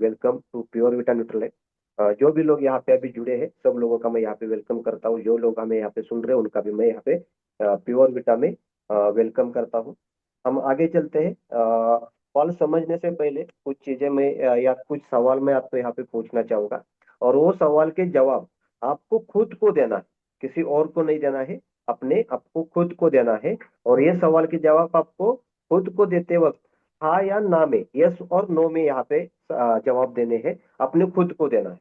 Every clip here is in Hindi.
Welcome to Pure Vita Nutrilite. जो भी लोग यहाँ पे अभी जुड़े हैं सब लोगों का मैं यहाँ पे वेलकम करता हूँ। जो लोग हमें यहाँ पे सुन रहे हैं उनका भी मैं यहाँ पे प्योर विटा में वेलकम करता हूँ। हम आगे चलते हैं। कॉल समझने से पहले कुछ चीजें मैं या कुछ सवाल मैं आपको यहाँ पे पूछना चाहूंगा, और वो सवाल के जवाब आपको खुद को देना है, किसी और को नहीं देना है, अपने आपको खुद को देना है। और ये सवाल के जवाब आपको खुद को देते वक्त हाँ या ना में, यस और नो में यहाँ पे जवाब देने हैं, अपने खुद को देना है।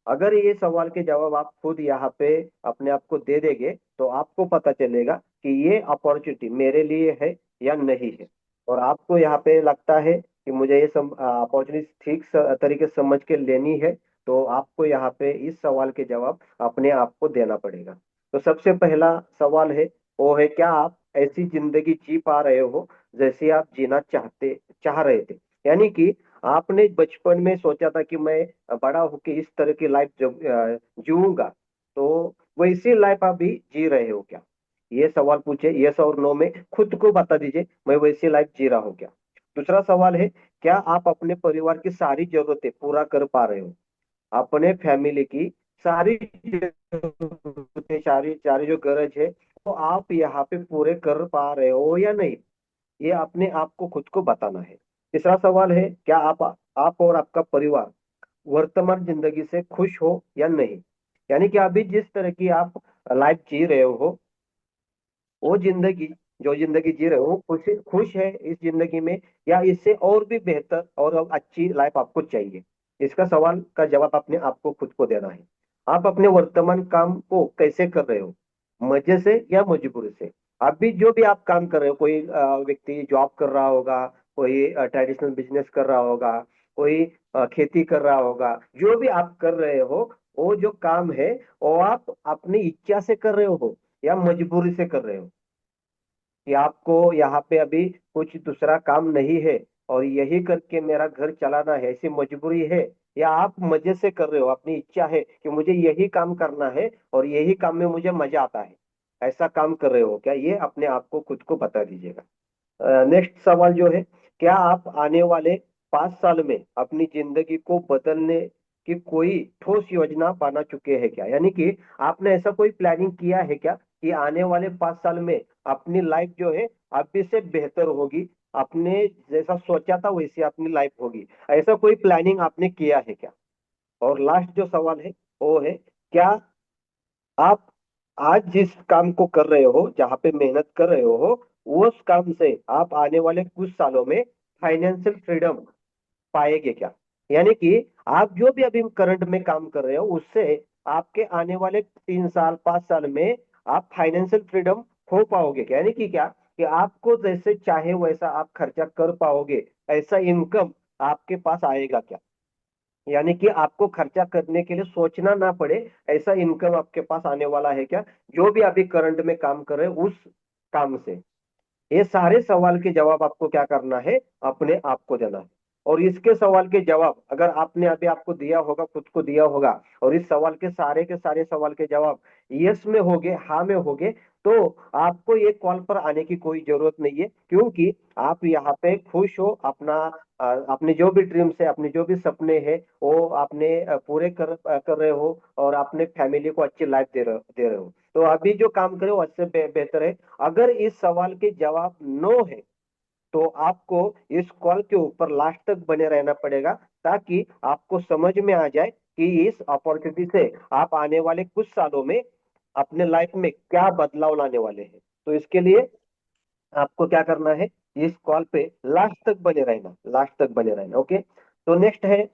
अगर ये सवाल के जवाब आप खुद यहाँ पे अपने आप को दे देंगे तो आपको पता चलेगा कि ये अपॉर्चुनिटी मेरे लिए है या नहीं है। और आपको यहाँ पे लगता है कि मुझे ये अपॉर्चुनिटी ठीक तरीके से समझ के लेनी है, तो आपको यहाँ पे इस सवाल के जवाब अपने आप को देना पड़ेगा। तो सबसे पहला सवाल है, वो है क्या आप ऐसी जिंदगी जी पा रहे हो जैसे आप जीना चाह रहे थे। यानी कि आपने बचपन में सोचा था कि मैं बड़ा होके इस तरह की लाइफ जीऊंगा, तो वैसी लाइफ अभी जी रहे हो क्या? ये सवाल पूछे, यस और नो में खुद को बता दीजिए मैं वैसी लाइफ जी रहा हूँ क्या। दूसरा सवाल है, क्या आप अपने परिवार की सारी जरूरतें पूरा कर पा रहे हो? अपने फैमिली की सारी जरूरतें, सारी सारी जो गरज है तो आप यहाँ पे पूरे कर पा रहे हो या नहीं, ये अपने आप को खुद को बताना है। तीसरा सवाल है, क्या आप और आपका परिवार वर्तमान जिंदगी से खुश हो या नहीं। यानी कि अभी जिस तरह की आप लाइफ जी रहे हो, वो जिंदगी, जो जिंदगी जी रहे हो खुश खुश है इस जिंदगी में, या इससे और भी बेहतर और अच्छी लाइफ आपको चाहिए। इसका सवाल का जवाब अपने आपको खुद को देना है। आप अपने वर्तमान काम को कैसे कर रहे हो, मजे से या मजबूरी से? अभी जो भी आप काम कर रहे हो, कोई व्यक्ति जॉब कर रहा होगा, कोई ट्रेडिशनल बिजनेस कर रहा होगा, कोई खेती कर रहा होगा, जो भी आप कर रहे हो वो जो काम है वो आप अपनी इच्छा से कर रहे हो या मजबूरी से कर रहे हो, कि आपको यहाँ पे अभी कुछ दूसरा काम नहीं है और यही करके मेरा घर चलाना है, ऐसी मजबूरी है, या आप मजे से कर रहे हो, अपनी इच्छा है कि मुझे यही काम करना है और यही काम में मुझे मजा आता है, ऐसा काम कर रहे हो क्या? ये अपने आप को खुद को बता दीजिएगा। नेक्स्ट सवाल जो है, क्या आप आने वाले 5 साल में अपनी जिंदगी को बदलने की कोई ठोस योजना बना चुके हैं क्या? यानी कि आपने ऐसा कोई प्लानिंग किया है क्या कि आने वाले 5 साल में अपनी लाइफ जो है अभी से बेहतर होगी, आपने जैसा सोचा था वैसी अपनी लाइफ होगी, ऐसा कोई प्लानिंग आपने किया है क्या? और लास्ट जो सवाल है वो है, क्या आप आज जिस काम को कर रहे हो, जहां पे मेहनत कर रहे हो, उस काम से आप आने वाले कुछ सालों में फाइनेंशियल फ्रीडम पाएंगे क्या? यानी कि आप जो भी अभी करंट में काम कर रहे हो उससे आपके आने वाले 3 साल 5 साल में आप फाइनेंशियल फ्रीडम हो पाओगे क्या? यानी कि क्या, कि आपको जैसे चाहे वैसा आप खर्चा कर पाओगे, ऐसा इनकम आपके पास आएगा क्या? यानी कि आपको खर्चा करने के लिए सोचना ना पड़े, ऐसा इनकम आपके पास आने वाला है क्या, जो भी अभी करंट में काम कर रहे हैं उस काम से? ये सारे सवाल के जवाब आपको क्या करना है, अपने आप को देना है। और इसके सवाल के जवाब अगर आपने अभी आपको दिया होगा, खुद को दिया होगा, और इस सवाल के सारे सवाल के जवाब यस में होगे, हाँ में होगे, तो आपको ये कॉल पर आने की कोई जरूरत नहीं है, क्योंकि आप यहाँ पे खुश हो, अपने जो भी ड्रीम्स है, अपने जो भी सपने हैं वो आपने पूरे कर रहे हो, और अपने फैमिली को अच्छी लाइफ दे रहे हो। तो अभी जो काम करे वो अच्छे बेहतर है। अगर इस सवाल के जवाब नो है तो आपको इस कॉल के ऊपर लास्ट तक बने रहना पड़ेगा, ताकि आपको समझ में आ जाए कि इस अपॉर्चुनिटी से आप आने वाले कुछ सालों में अपने लाइफ में क्या बदलाव लाने वाले हैं। तो इसके लिए आपको क्या करना है, इस कॉल पे लास्ट तक बने रहना, लास्ट तक बने रहना। ओके, तो नेक्स्ट है,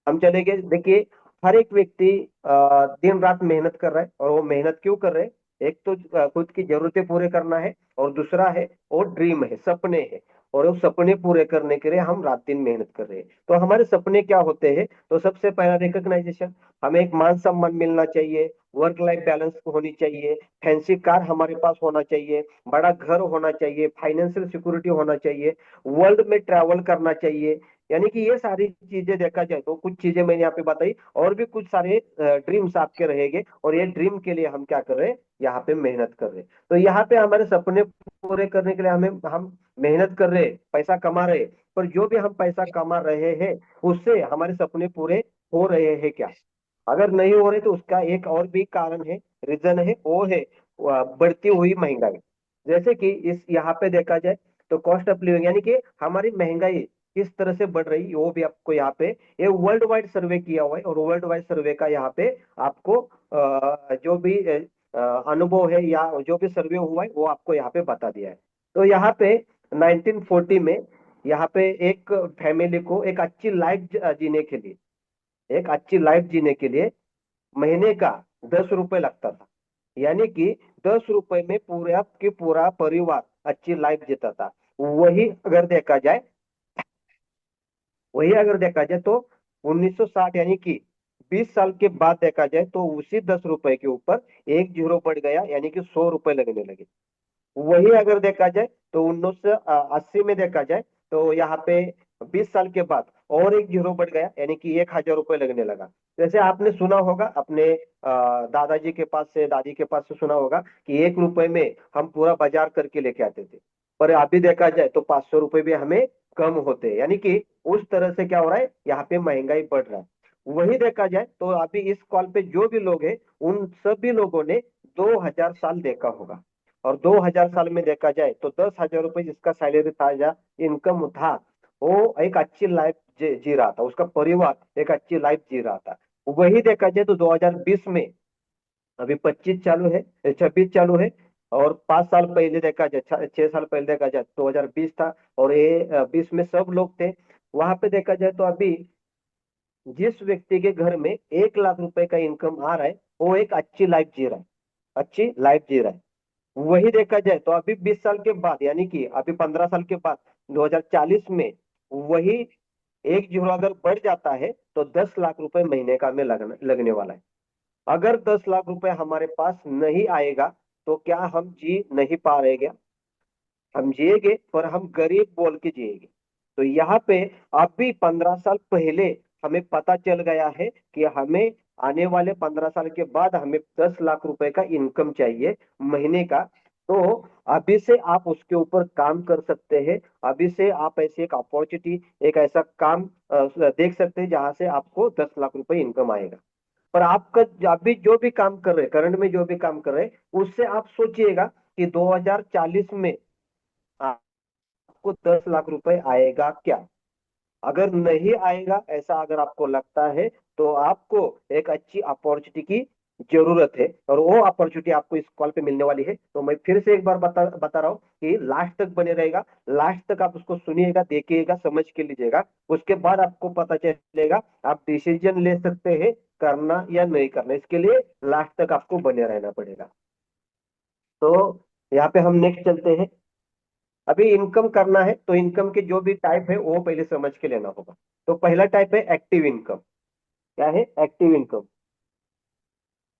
हम चलेंगे। देखिए, हर एक व्यक्ति दिन रात मेहनत कर रहा है, और वो मेहनत क्यों कर रहे हैं? एक तो खुद की जरूरतें पूरे करना है, और दूसरा है वो ड्रीम है, सपने हैं, और वो सपने पूरे करने के लिए हम रात दिन मेहनत कर रहे हैं। तो हमारे सपने क्या होते हैं? तो सबसे पहला रिकग्नाइजेशन, हमें एक मान सम्मान मिलना चाहिए, वर्क लाइफ बैलेंस होनी चाहिए, फैंसी कार हमारे पास होना चाहिए, बड़ा घर होना चाहिए, फाइनेंशियल सिक्योरिटी होना चाहिए, वर्ल्ड में ट्रैवल करना चाहिए, यानी कि ये सारी चीजें देखा जाए तो कुछ चीजें मैंने यहाँ पे बताई, और भी कुछ सारे ड्रीम्स आपके रहेंगे, और ये ड्रीम के लिए हम क्या कर रहे हैं, यहाँ पे मेहनत कर रहे हैं। तो यहाँ पे हमारे सपने पूरे करने के लिए हम मेहनत कर रहे हैं, पैसा कमा रहे हैं, पर जो भी हम पैसा कमा रहे हैं उससे हमारे सपने पूरे हो रहे हैं क्या? अगर नहीं हो रहे तो उसका एक और भी कारण है, रीजन है, वो है बढ़ती हुई महंगाई। जैसे कि इस यहाँ पे देखा जाए तो कॉस्ट ऑफ लिविंग, यानी कि हमारी महंगाई किस तरह से बढ़ रही है, वो भी आपको यहाँ पे ये वर्ल्ड वाइड सर्वे किया हुआ है, और वर्ल्ड वाइड सर्वे का यहाँ पे आपको जो भी अनुभव है या जो भी सर्वे हुआ है वो आपको यहाँ पे बता दिया है। तो यहाँ पे 1940 में यहाँ पे एक फैमिली को एक अच्छी लाइफ जीने के लिए, एक अच्छी लाइफ जीने के लिए महीने का 10 रुपए लगता था। यानी कि 10 रुपए में पूरा के पूरा परिवार अच्छी लाइफ जीता था। वही अगर देखा जाए वही अगर देखा जाए तो 1960, यानी कि 20 साल के बाद देखा जाए तो उसी 10 रुपए के ऊपर एक जीरो बढ़ गया, यानी कि 100 रुपए लगने लगे। वही अगर देखा जाए तो 1980 में देखा जाए तो यहाँ पे 20 साल के बाद और एक जीरो बढ़ गया, यानी कि 1,000 रुपए लगने लगा। जैसे आपने सुना होगा अपने दादाजी के पास से, दादी के पास से सुना होगा कि 1 रुपए में हम पूरा बाजार करके लेके आते थे, पर अभी देखा जाए तो 500 रुपए भी हमें कम होते हैं। यानी कि उस तरह से क्या हो रहा है, यहाँ पे महंगाई बढ़ रहा है। वही देखा जाए तो अभी इस कॉल पे जो भी लोग हैं उन सभी लोगों ने 2000 साल देखा होगा, और 2000 साल में देखा जाए तो 10,000 रुपए जिसका सैलरी था या इनकम था, वो एक अच्छी लाइफ जी रहा था, उसका परिवार एक अच्छी लाइफ जी रहा था। वही देखा जाए तो 2020 में, अभी 25 चालू है, 26 चालू है, और 5 साल पहले देखा जाए, 6 साल पहले देखा जाए 2020 था, और ये 20 में सब लोग थे। वहां पे देखा जाए तो अभी जिस व्यक्ति के घर में 1 लाख रुपए का इनकम आ रहा है वो एक अच्छी लाइफ जी रहा है, अच्छी लाइफ जी रहा है। वही देखा जाए तो अभी 20 साल के बाद, यानी कि अभी 15 साल के बाद 2040 में वही एक जीरो अगर बढ़ जाता है तो 10 लाख रुपए महीने का हमें लगने वाला है। अगर 10 लाख रुपए हमारे पास नहीं आएगा तो क्या हम जी नहीं पा रहे क्या? हम जिएंगे, पर हम गरीब बोल के जिएंगे। तो यहाँ पे अभी 15 साल पहले हमें पता चल गया है कि हमें आने वाले 15 साल के बाद हमें 10 लाख रुपए का इनकम चाहिए महीने का। तो अभी से आप उसके ऊपर काम कर सकते हैं। अभी से आप ऐसे एक अपॉर्चुनिटी, एक ऐसा काम देख सकते हैं जहां से आपको 10 लाख रुपए इनकम आएगा। पर आपका अभी जो भी काम कर रहे हैं, करंट में जो भी काम कर रहे हैं, उससे आप सोचिएगा कि 2040 में आपको 10 लाख रुपए आएगा क्या? अगर नहीं आएगा, ऐसा अगर आपको लगता है, तो आपको एक अच्छी अपॉर्चुनिटी की जरूरत है, और वो अपॉर्चुनिटी आपको इस कॉल पे मिलने वाली है। तो मैं फिर से एक बार बता रहा हूँ कि लास्ट तक बने रहेगा, लास्ट तक आप उसको सुनिएगा, देखिएगा, समझ के लीजिएगा। उसके बाद आपको पता चलेगा, आप डिसीजन ले सकते हैं करना या नहीं करना। इसके लिए लास्ट तक आपको बने रहना पड़ेगा। तो यहाँ पे हम नेक्स्ट चलते हैं। अभी इनकम करना है तो इनकम के जो भी टाइप है वो पहले समझ के लेना होगा। तो पहला टाइप है एक्टिव इनकम। क्या है? Active income.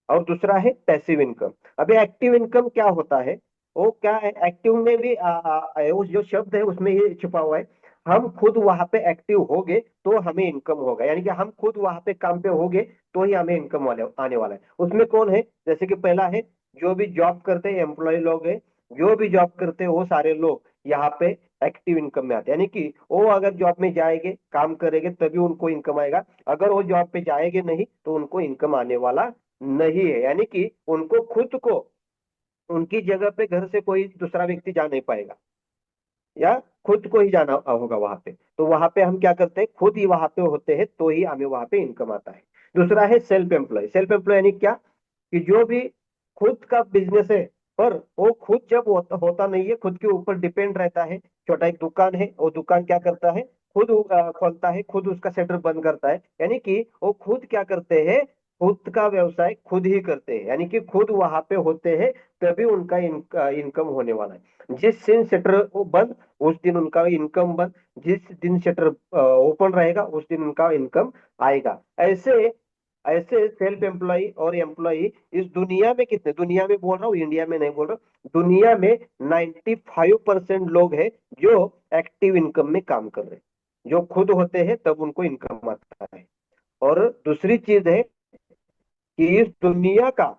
और दूसरा है पैसिव इनकम। अभी एक्टिव इनकम क्या होता है, वो क्या है, एक्टिव में भी उस जो शब्द है उसमें ये छुपा हुआ है, हम खुद वहां पे एक्टिव होगे तो हमें इनकम होगा, यानी कि हम खुद वहां पे काम पे होगे तो ही हमें इनकम वाले आने वाला है। उसमें कौन है? जैसे कि पहला है, जो भी जॉब करते हैं एम्प्लॉय लोग हैं, जो भी जॉब करते हैं वो सारे लोग यहाँ पे एक्टिव इनकम में आते हैं। यानी कि वो अगर जॉब में जाएंगे, काम करेंगे, तभी उनको इनकम आएगा। अगर वो जॉब पे जाएंगे नहीं तो उनको इनकम आने वाला नहीं है। यानी कि उनको खुद को, उनकी जगह पे घर से कोई दूसरा व्यक्ति जा नहीं पाएगा, या खुद को ही जाना होगा वहां पे। तो वहां पे हम क्या करते हैं, खुद ही वहां पे होते हैं तो ही हमें वहां पे इनकम आता है। दूसरा है सेल्फ एम्प्लॉय। सेल्फ एम्प्लॉय यानी क्या, कि जो भी खुद का बिजनेस है, पर वो खुद जब होता नहीं है, खुद के ऊपर डिपेंड रहता है। छोटा एक दुकान है, वो दुकान क्या करता है, खुद खोलता है, खुद उसका शटर बंद करता है। यानी कि वो खुद क्या करते हैं, खुद का व्यवसाय खुद ही करते हैं, यानी कि खुद वहां पे होते हैं, तभी उनका इनकम होने वाला है। जिस दिन शटर बंद, उस दिन उनका इनकम बंद। जिस दिन शटर ओपन रहेगा उस दिन उनका इनकम आएगा। ऐसे ऐसे सेल्फ एम्प्लॉय और एम्प्लॉय इस दुनिया में कितने, दुनिया में बोल रहा हूँ, इंडिया में नहीं बोल रहा हूँ, दुनिया में 95% लोग हैं जो एक्टिव इनकम में काम कर रहे हैं। जो खुद होते हैं तब उनको इनकम आता है। और दूसरी चीज है कि इस दुनिया का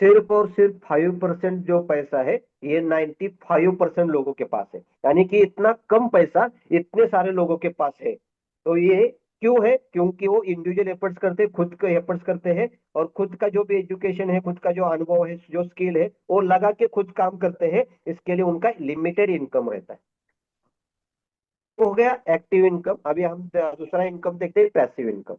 सिर्फ और सिर्फ 5% जो पैसा है, ये 95% लोगों के पास है। यानी कि इतना कम पैसा इतने सारे लोगों के पास है। तो ये क्यों है? क्योंकि वो इंडिविजुअल एफर्ट्स करते हैं, खुद के एफर्ट्स करते हैं, और खुद का जो भी एजुकेशन है, खुद का जो अनुभव है, जो स्किल है, वो लगा के खुद काम करते हैं। इसके लिए उनका लिमिटेड इनकम रहता है। हो गया एक्टिव इनकम। अभी हम दूसरा इनकम देखते हैं, पैसिव इनकम।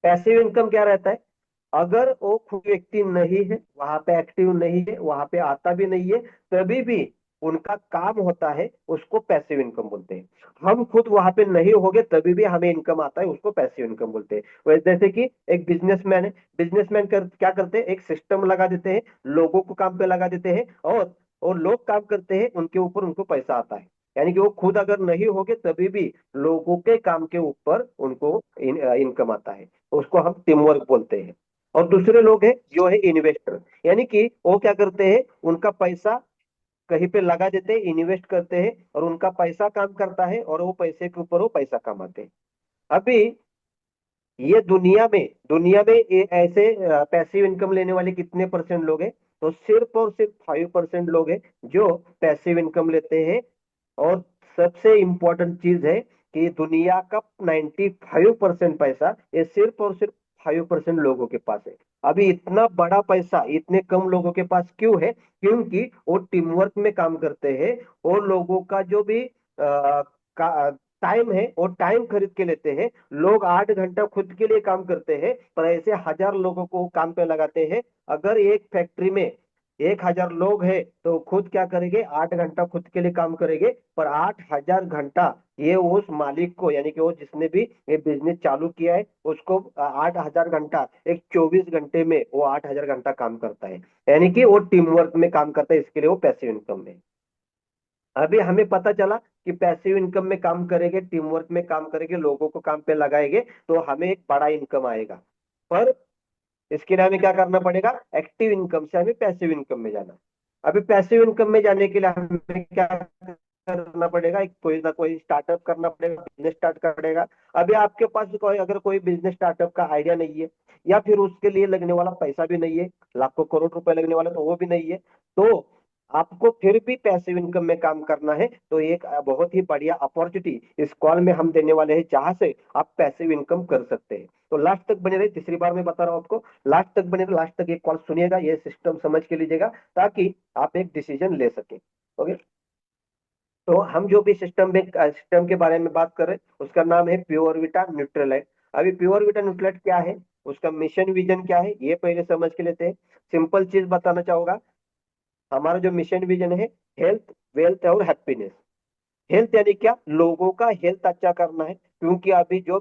पैसिव इनकम क्या रहता है? अगर वो खुद व्यक्ति नहीं है, वहां पे एक्टिव नहीं है, वहां पे आता भी नहीं है, तभी भी उनका काम होता है, उसको पैसिव इनकम बोलते हैं। हम खुद वहां पे नहीं होंगे तभी भी हमें इनकम आता है, उसको पैसिव इनकम बोलते हैं। वैसे जैसे कि एक बिजनेसमैन है, बिजनेसमैन क्या करते हैं, एक सिस्टम लगा देते हैं, लोगों को काम पे लगा देते हैं, और लोग काम करते हैं, उनके ऊपर उनको पैसा आता है। यानी कि वो खुद अगर नहीं होगे तभी भी लोगों के काम के ऊपर उनको इनकम आता है। उसको हम टीम वर्क बोलते हैं। और दूसरे लोग हैं जो है इन्वेस्टर। यानी कि वो क्या करते हैं, उनका पैसा कहीं पे लगा देते हैं, इन्वेस्ट करते हैं, और उनका पैसा काम करता है, और वो पैसे के ऊपर वो पैसा कमाते हैं। अभी ये दुनिया में ये ऐसे पैसिव इनकम लेने वाले कितने परसेंट लोग हैं? तो सिर्फ और सिर्फ 5% लोग हैं जो पैसिव इनकम लेते हैं। और सबसे इंपॉर्टेंट चीज है कि दुनिया का 95% पैसा ये सिर्फ और सिर्फ 5% लोगों के पास है। अभी इतना बड़ा पैसा इतने कम लोगों के पास क्यों है? क्योंकि वो टीम वर्क में काम करते हैं। और लोगों का जो भी टाइम है, वो टाइम खरीद के लेते हैं। लोग 8 घंटा खुद के लिए काम करते हैं, पर ऐसे 1000 लोगों को काम पे लगाते हैं। अगर एक फैक्ट्री में 1000 लोग हैं तो खुद क्या करेंगे, 8 घंटा खुद के लिए काम करेंगे, पर 8000 घंटा ये उस मालिक को, यानी कि वो जिसने भी ये बिजनेस चालू किया है, उसको 8000 घंटा, एक 24 घंटे में वो 8000 घंटा काम करता है। यानी कि वो टीम वर्क में काम करता है, इसके लिए वो पैसिव इनकम है। अभी हमें पता चला कि पैसिव इनकम में काम करेंगे, टीम वर्क में काम करेंगे, लोगों को काम पे लगाएंगे, तो हमें एक बड़ा इनकम आएगा। पर इसके लिए हमें क्या करना पड़ेगा? एक्टिव इनकम से हमें पैसिव इनकम में जाना। अभी पैसिव इनकम में जाने के लिए हमें क्या करना पड़ेगा? कोई ना कोई स्टार्टअप करना पड़ेगा, बिजनेस स्टार्ट करना पड़ेगा। अभी आपके पास अगर कोई बिजनेस स्टार्टअप का आइडिया नहीं है, या फिर उसके लिए लगने वाला पैसा भी नहीं है, लाखों करोड़ रुपए लगने वाला तो वो भी नहीं है, तो आपको फिर भी पैसिव इनकम में काम करना है। तो एक बहुत ही बढ़िया अपॉर्चुनिटी इस कॉल में हम देने वाले हैं, जहां से आप पैसिव इनकम कर सकते हैं। तो लास्ट तक बने रहे, तीसरी बार मैं बता रहा हूं आपको, लास्ट तक बने रहे, लास्ट तक एक कॉल सुनिएगा, ये सिस्टम समझ के लीजिएगा, ताकि आप एक डिसीजन ले सके। ओके। तो हम जो भी सिस्टम के बारे में बात कर रहे हैं, उसका नाम है प्योर विटा न्यूट्रलाइट। अभी प्योर विटा न्यूट्रलाइट क्या है, उसका मिशन विजन क्या है, ये पहले समझ के लेते हैं। सिंपल चीज बताना चाहूंगा, हमारा जो मिशन विजन है, हेल्थ, वेल्थ और हैप्पीनेस। हेल्थ यानी क्या? लोगों का हेल्थ अच्छा करना है, क्योंकि अभी जो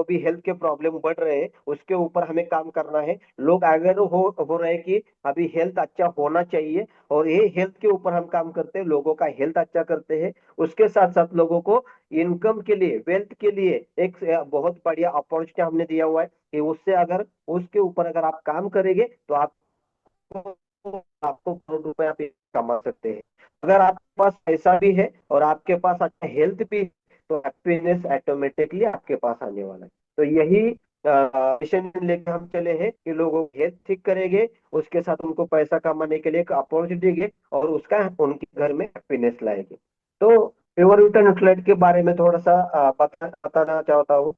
भी हेल्थ के प्रॉब्लम बढ़ रहे हैं, उसके ऊपर हमें काम करना है। लोग अगर हो रहे हैं कि अभी हेल्थ अच्छा होना चाहिए, और ये हेल्थ के ऊपर हम काम करते हैं, लोगों का हेल्थ अच्छा करते हैं। उसके साथ साथ लोगों को इनकम के लिए, वेल्थ के लिए एक बहुत बढ़िया अपॉर्चुनिटी हमने दिया हुआ है, कि उससे अगर उसके ऊपर अगर आप काम करेंगे तो आपको करोड़ रुपए आप कमा सकते हैं। अगर आपके पास पैसा भी है और आपके पास अच्छा हेल्थ भी है, तो हैप्पीनेस ऑटोमेटिकली आपके पास आने वाला है। तो यही मिशन लेके हम चले हैं कि लोगों की हेल्थ ठीक करेंगे, उसके साथ उनको पैसा कमाने के लिए एक अपॉर्चुनिटी देंगे, और उसका उनके घर में हैप्पीनेस लाएंगे। तो प्योर विटामिन आउटलेट के बारे में थोड़ा सा बताना चाहता हूँ।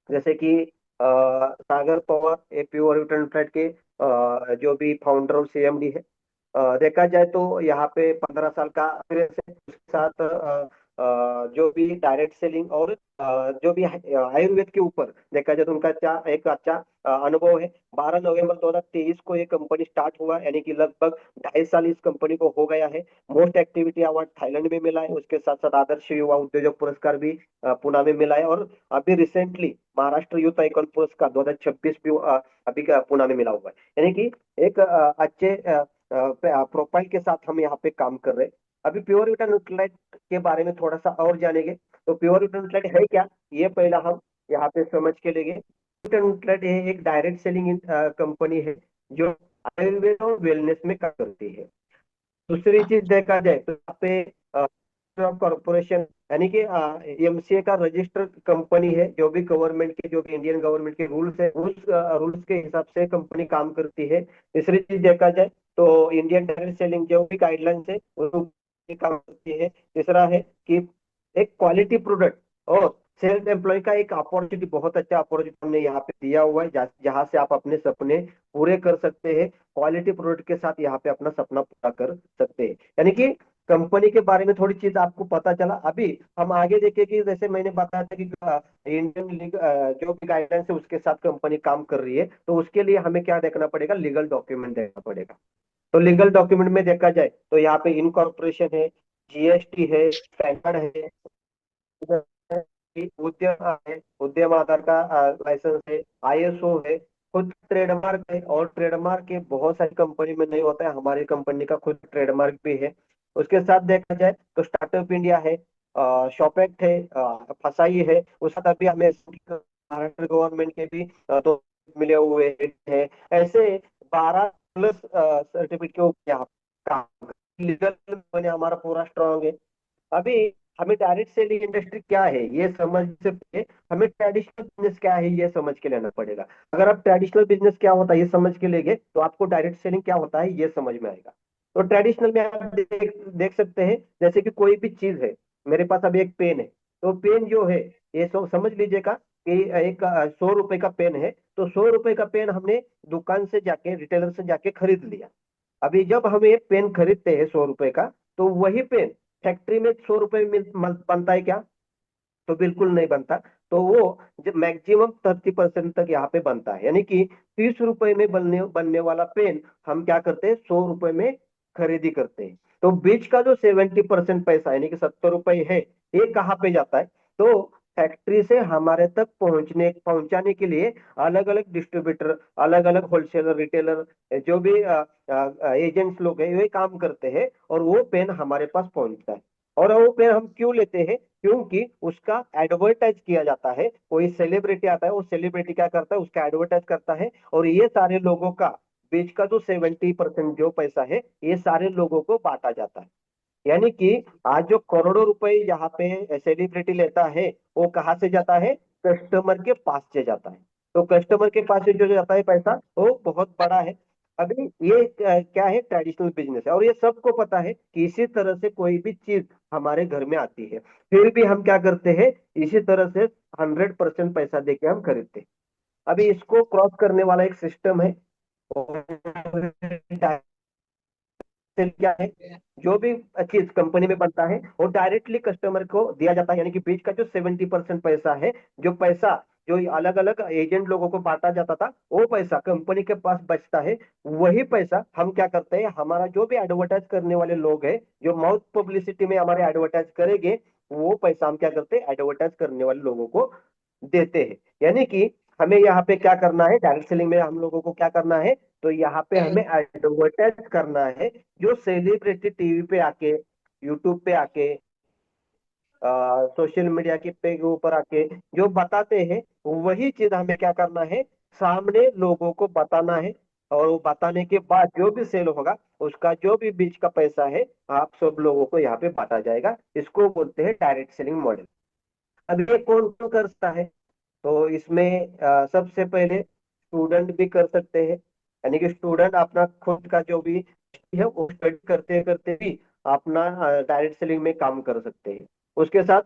जैसे कि सागर पवार ये प्योर न्यूट्रल के जो भी फाउंडर और सीएमडी है। देखा जाए तो यहाँ पे 15 साल का experience है, उसके साथ जो भी डायरेक्ट सेलिंग और जो भी आयुर्वेद के ऊपर देखा जाए तो उनका एक अच्छा अनुभव है। 12 नवंबर 2023 को ये कंपनी स्टार्ट हुआ, यानी कि लगभग 2.5 साल इस कंपनी को हो गया है। मोस्ट एक्टिविटी अवार्ड थाईलैंड में मिला है, उसके साथ साथ आदर्श युवा उद्योजक पुरस्कार भी पुणे में मिला है। और अभी रिसेंटली महाराष्ट्र यूथ आइकॉन पुरस्कार 2026 भी अभी पुणे में मिला हुआ है। यानी कि एक अच्छे प्रोफाइल के साथ हम यहाँ पे काम कर रहे हैं। अभी प्योर विटा न्यूट्रलाइट के बारे में थोड़ा सा और जानेंगे। तो प्योर विटा न्यूट्रलाइट है क्या, ये पहला हम यहाँ पे समझ के लेंगे। विटा न्यूट्रलाइट ये एक डायरेक्ट सेलिंग कंपनी है, जो आयुर्वेद और वेलनेस में काम करती है। दूसरी चीज देखा जाए तो यहाँ पे कॉर्पोरेशन यानी कि एमसीए का रजिस्टर्ड कंपनी है। जो भी गवर्नमेंट के, जो भी इंडियन गवर्नमेंट के रूल्स है, रूल्स के हिसाब से कंपनी काम करती है। तीसरी चीज देखा जाए तो इंडियन डायरेक्ट सेलिंग जो भी गाइडलाइंस है वो काम करती है। तीसरा है कि एक क्वालिटी प्रोडक्ट और सेल्फ एम्प्लॉय का एक अपॉर्चुनिटी, बहुत अच्छा अपॉर्चुनिटी हमने यहाँ पे दिया हुआ है, जहाँ से आप अपने सपने पूरे कर सकते हैं। क्वालिटी प्रोडक्ट के साथ यहाँ पे अपना सपना पूरा कर सकते हैं। यानी कि कंपनी के बारे में थोड़ी चीज आपको पता चला। अभी हम आगे देखें कि जैसे मैंने बताया था कि इंडियन जो भी गाइडेंस है उसके साथ कंपनी काम कर रही है, तो उसके लिए हमें क्या देखना पड़ेगा, लीगल डॉक्यूमेंट देखना पड़ेगा। तो लीगल डॉक्यूमेंट में देखा जाए तो यहाँ पे इनकॉर्पोरेशन है, जीएसटी है, पैन कार्ड है, उद्यम है, उद्यम आधार का लाइसेंस है, आईएसओ है, खुद ट्रेडमार्क है। और ट्रेडमार्क के बहुत सारी कंपनी में नहीं होता है, हमारी कंपनी का खुद ट्रेडमार्क भी है। उसके साथ देखा जाए तो स्टार्टअप इंडिया है, शॉपेक्ट है, फसाई है। उस साथ अभी हमें महाराष्ट्र गवर्नमेंट के भी तो मिले हुए हैं। ऐसे 12 प्लस सर्टिफिकेट यहाँ काम, लीगल मैंने हमारा पूरा स्ट्रांग है। अभी हमें डायरेक्ट सेलिंग इंडस्ट्री क्या है ये समझ से पहले हमें ट्रेडिशनल बिजनेस क्या है ये समझ के लेना पड़ेगा। अगर आप ट्रेडिशनल बिजनेस क्या होता है ये समझ के लेंगे तो आपको डायरेक्ट सेलिंग क्या होता है ये समझ में आएगा। तो ट्रेडिशनल में आप देख सकते हैं, जैसे कि कोई भी चीज है, मेरे पास अभी एक पेन है, तो पेन जो है ये समझ लीजिएगा कि एक 100 रुपए का पेन है, तो 100 रुपए का पेन हमने दुकान से जाके, रिटेलर से जाके खरीद लिया। अभी जब हम ये पेन खरीदते हैं 100 रुपए का, तो वही पेन फैक्ट्री में 100 रुपए में बनता है क्या? तो बिल्कुल नहीं बनता। तो वो जब मैक्सिमम 30% तक यहाँ पे बनता है, यानी कि 30 रुपए में बनने बनने वाला पेन हम क्या करते हैं, 100 रुपए में खरीदी करते हैं। तो बीच का जो 70% पैसा यानी कि 70 रुपए है, ये कहाँ पे जाता है? तो फैक्ट्री से हमारे तक पहुंचाने के लिए अलग अलग डिस्ट्रीब्यूटर, अलग अलग होलसेलर, रिटेलर, जो भी एजेंट्स लोग हैं वे काम करते हैं, और वो पेन हमारे पास पहुंचता है। और वो पेन हम क्यों लेते हैं? क्योंकि उसका एडवर्टाइज किया जाता है। कोई सेलिब्रिटी आता है, वो सेलिब्रिटी क्या करता है, उसका एडवर्टाइज करता है, और ये सारे लोगों का बीच का जो 70% जो पैसा है ये सारे लोगों को बांटा जाता है। यानी कि आज जो करोड़ों रुपए यहाँ पे सेलिब्रिटी लेता है, वो कहाँ से जाता है? कस्टमर के पास से जाता है। तो कस्टमर के पास से जो जाता है पैसा वो बहुत बड़ा है। अभी ये क्या है, ट्रेडिशनल बिजनेस है, और ये सबको पता है कि इसी तरह से कोई भी चीज हमारे घर में आती है, फिर भी हम क्या करते हैं, इसी तरह से 100% पैसा देके हम खरीदते हैं। अभी इसको क्रॉस करने वाला एक सिस्टम है, सेल क्या है, जो भी चीज कंपनी में बनता है वो डायरेक्टली कस्टमर को दिया जाता है। यानी कि बीच का जो 70% पैसा है, जो पैसा जो अलग अलग एजेंट लोगों को बांटा जाता था, वो पैसा कंपनी के पास बचता है। वही पैसा हम क्या करते हैं, हमारा जो भी एडवर्टाइज करने वाले लोग हैं, जो माउथ पब्लिसिटी में हमारे एडवर्टाइज करेंगे, वो पैसा हम क्या करते हैं, एडवर्टाइज करने वाले लोगों को देते हैं। यानी कि हमें यहाँ पे क्या करना है, डायरेक्ट सेलिंग में हम लोगों को क्या करना है, तो यहाँ पे हमें एडवर्टाइज करना है। जो सेलिब्रिटी टीवी पे आके, यूट्यूब पे आके, सोशल मीडिया के ऊपर आके जो बताते हैं, वही चीज हमें क्या करना है, सामने लोगों को बताना है। और वो बताने के बाद जो भी सेल होगा, उसका जो भी बीच का पैसा है, आप सब लोगों को यहाँ पे बांटा जाएगा। इसको बोलते हैं डायरेक्ट सेलिंग मॉडल। अब ये कौन कौन करता है? तो इसमें सबसे पहले स्टूडेंट भी कर सकते हैं। यानी कि स्टूडेंट अपना खुद का जो भी है वो स्टडी करते करते भी अपना डायरेक्ट सेलिंग में काम कर सकते हैं। उसके साथ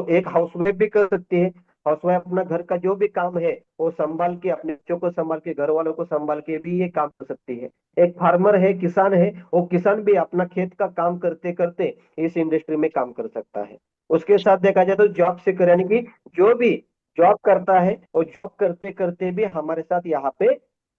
एक हाउसवाइफ भी कर सकती है। हाउसवाइफ अपना घर का जो भी काम है वो संभाल के, अपने बच्चों को संभाल के, घर वालों को संभाल के भी ये काम कर सकती है। एक फार्मर है, किसान है, वो किसान भी अपना खेत का काम करते करते इस इंडस्ट्री में काम कर सकता है। उसके साथ देखा जाए तो जॉब सीकर, यानी कि जो भी जॉब करता है और जॉब करते करते भी हमारे साथ यहाँ पे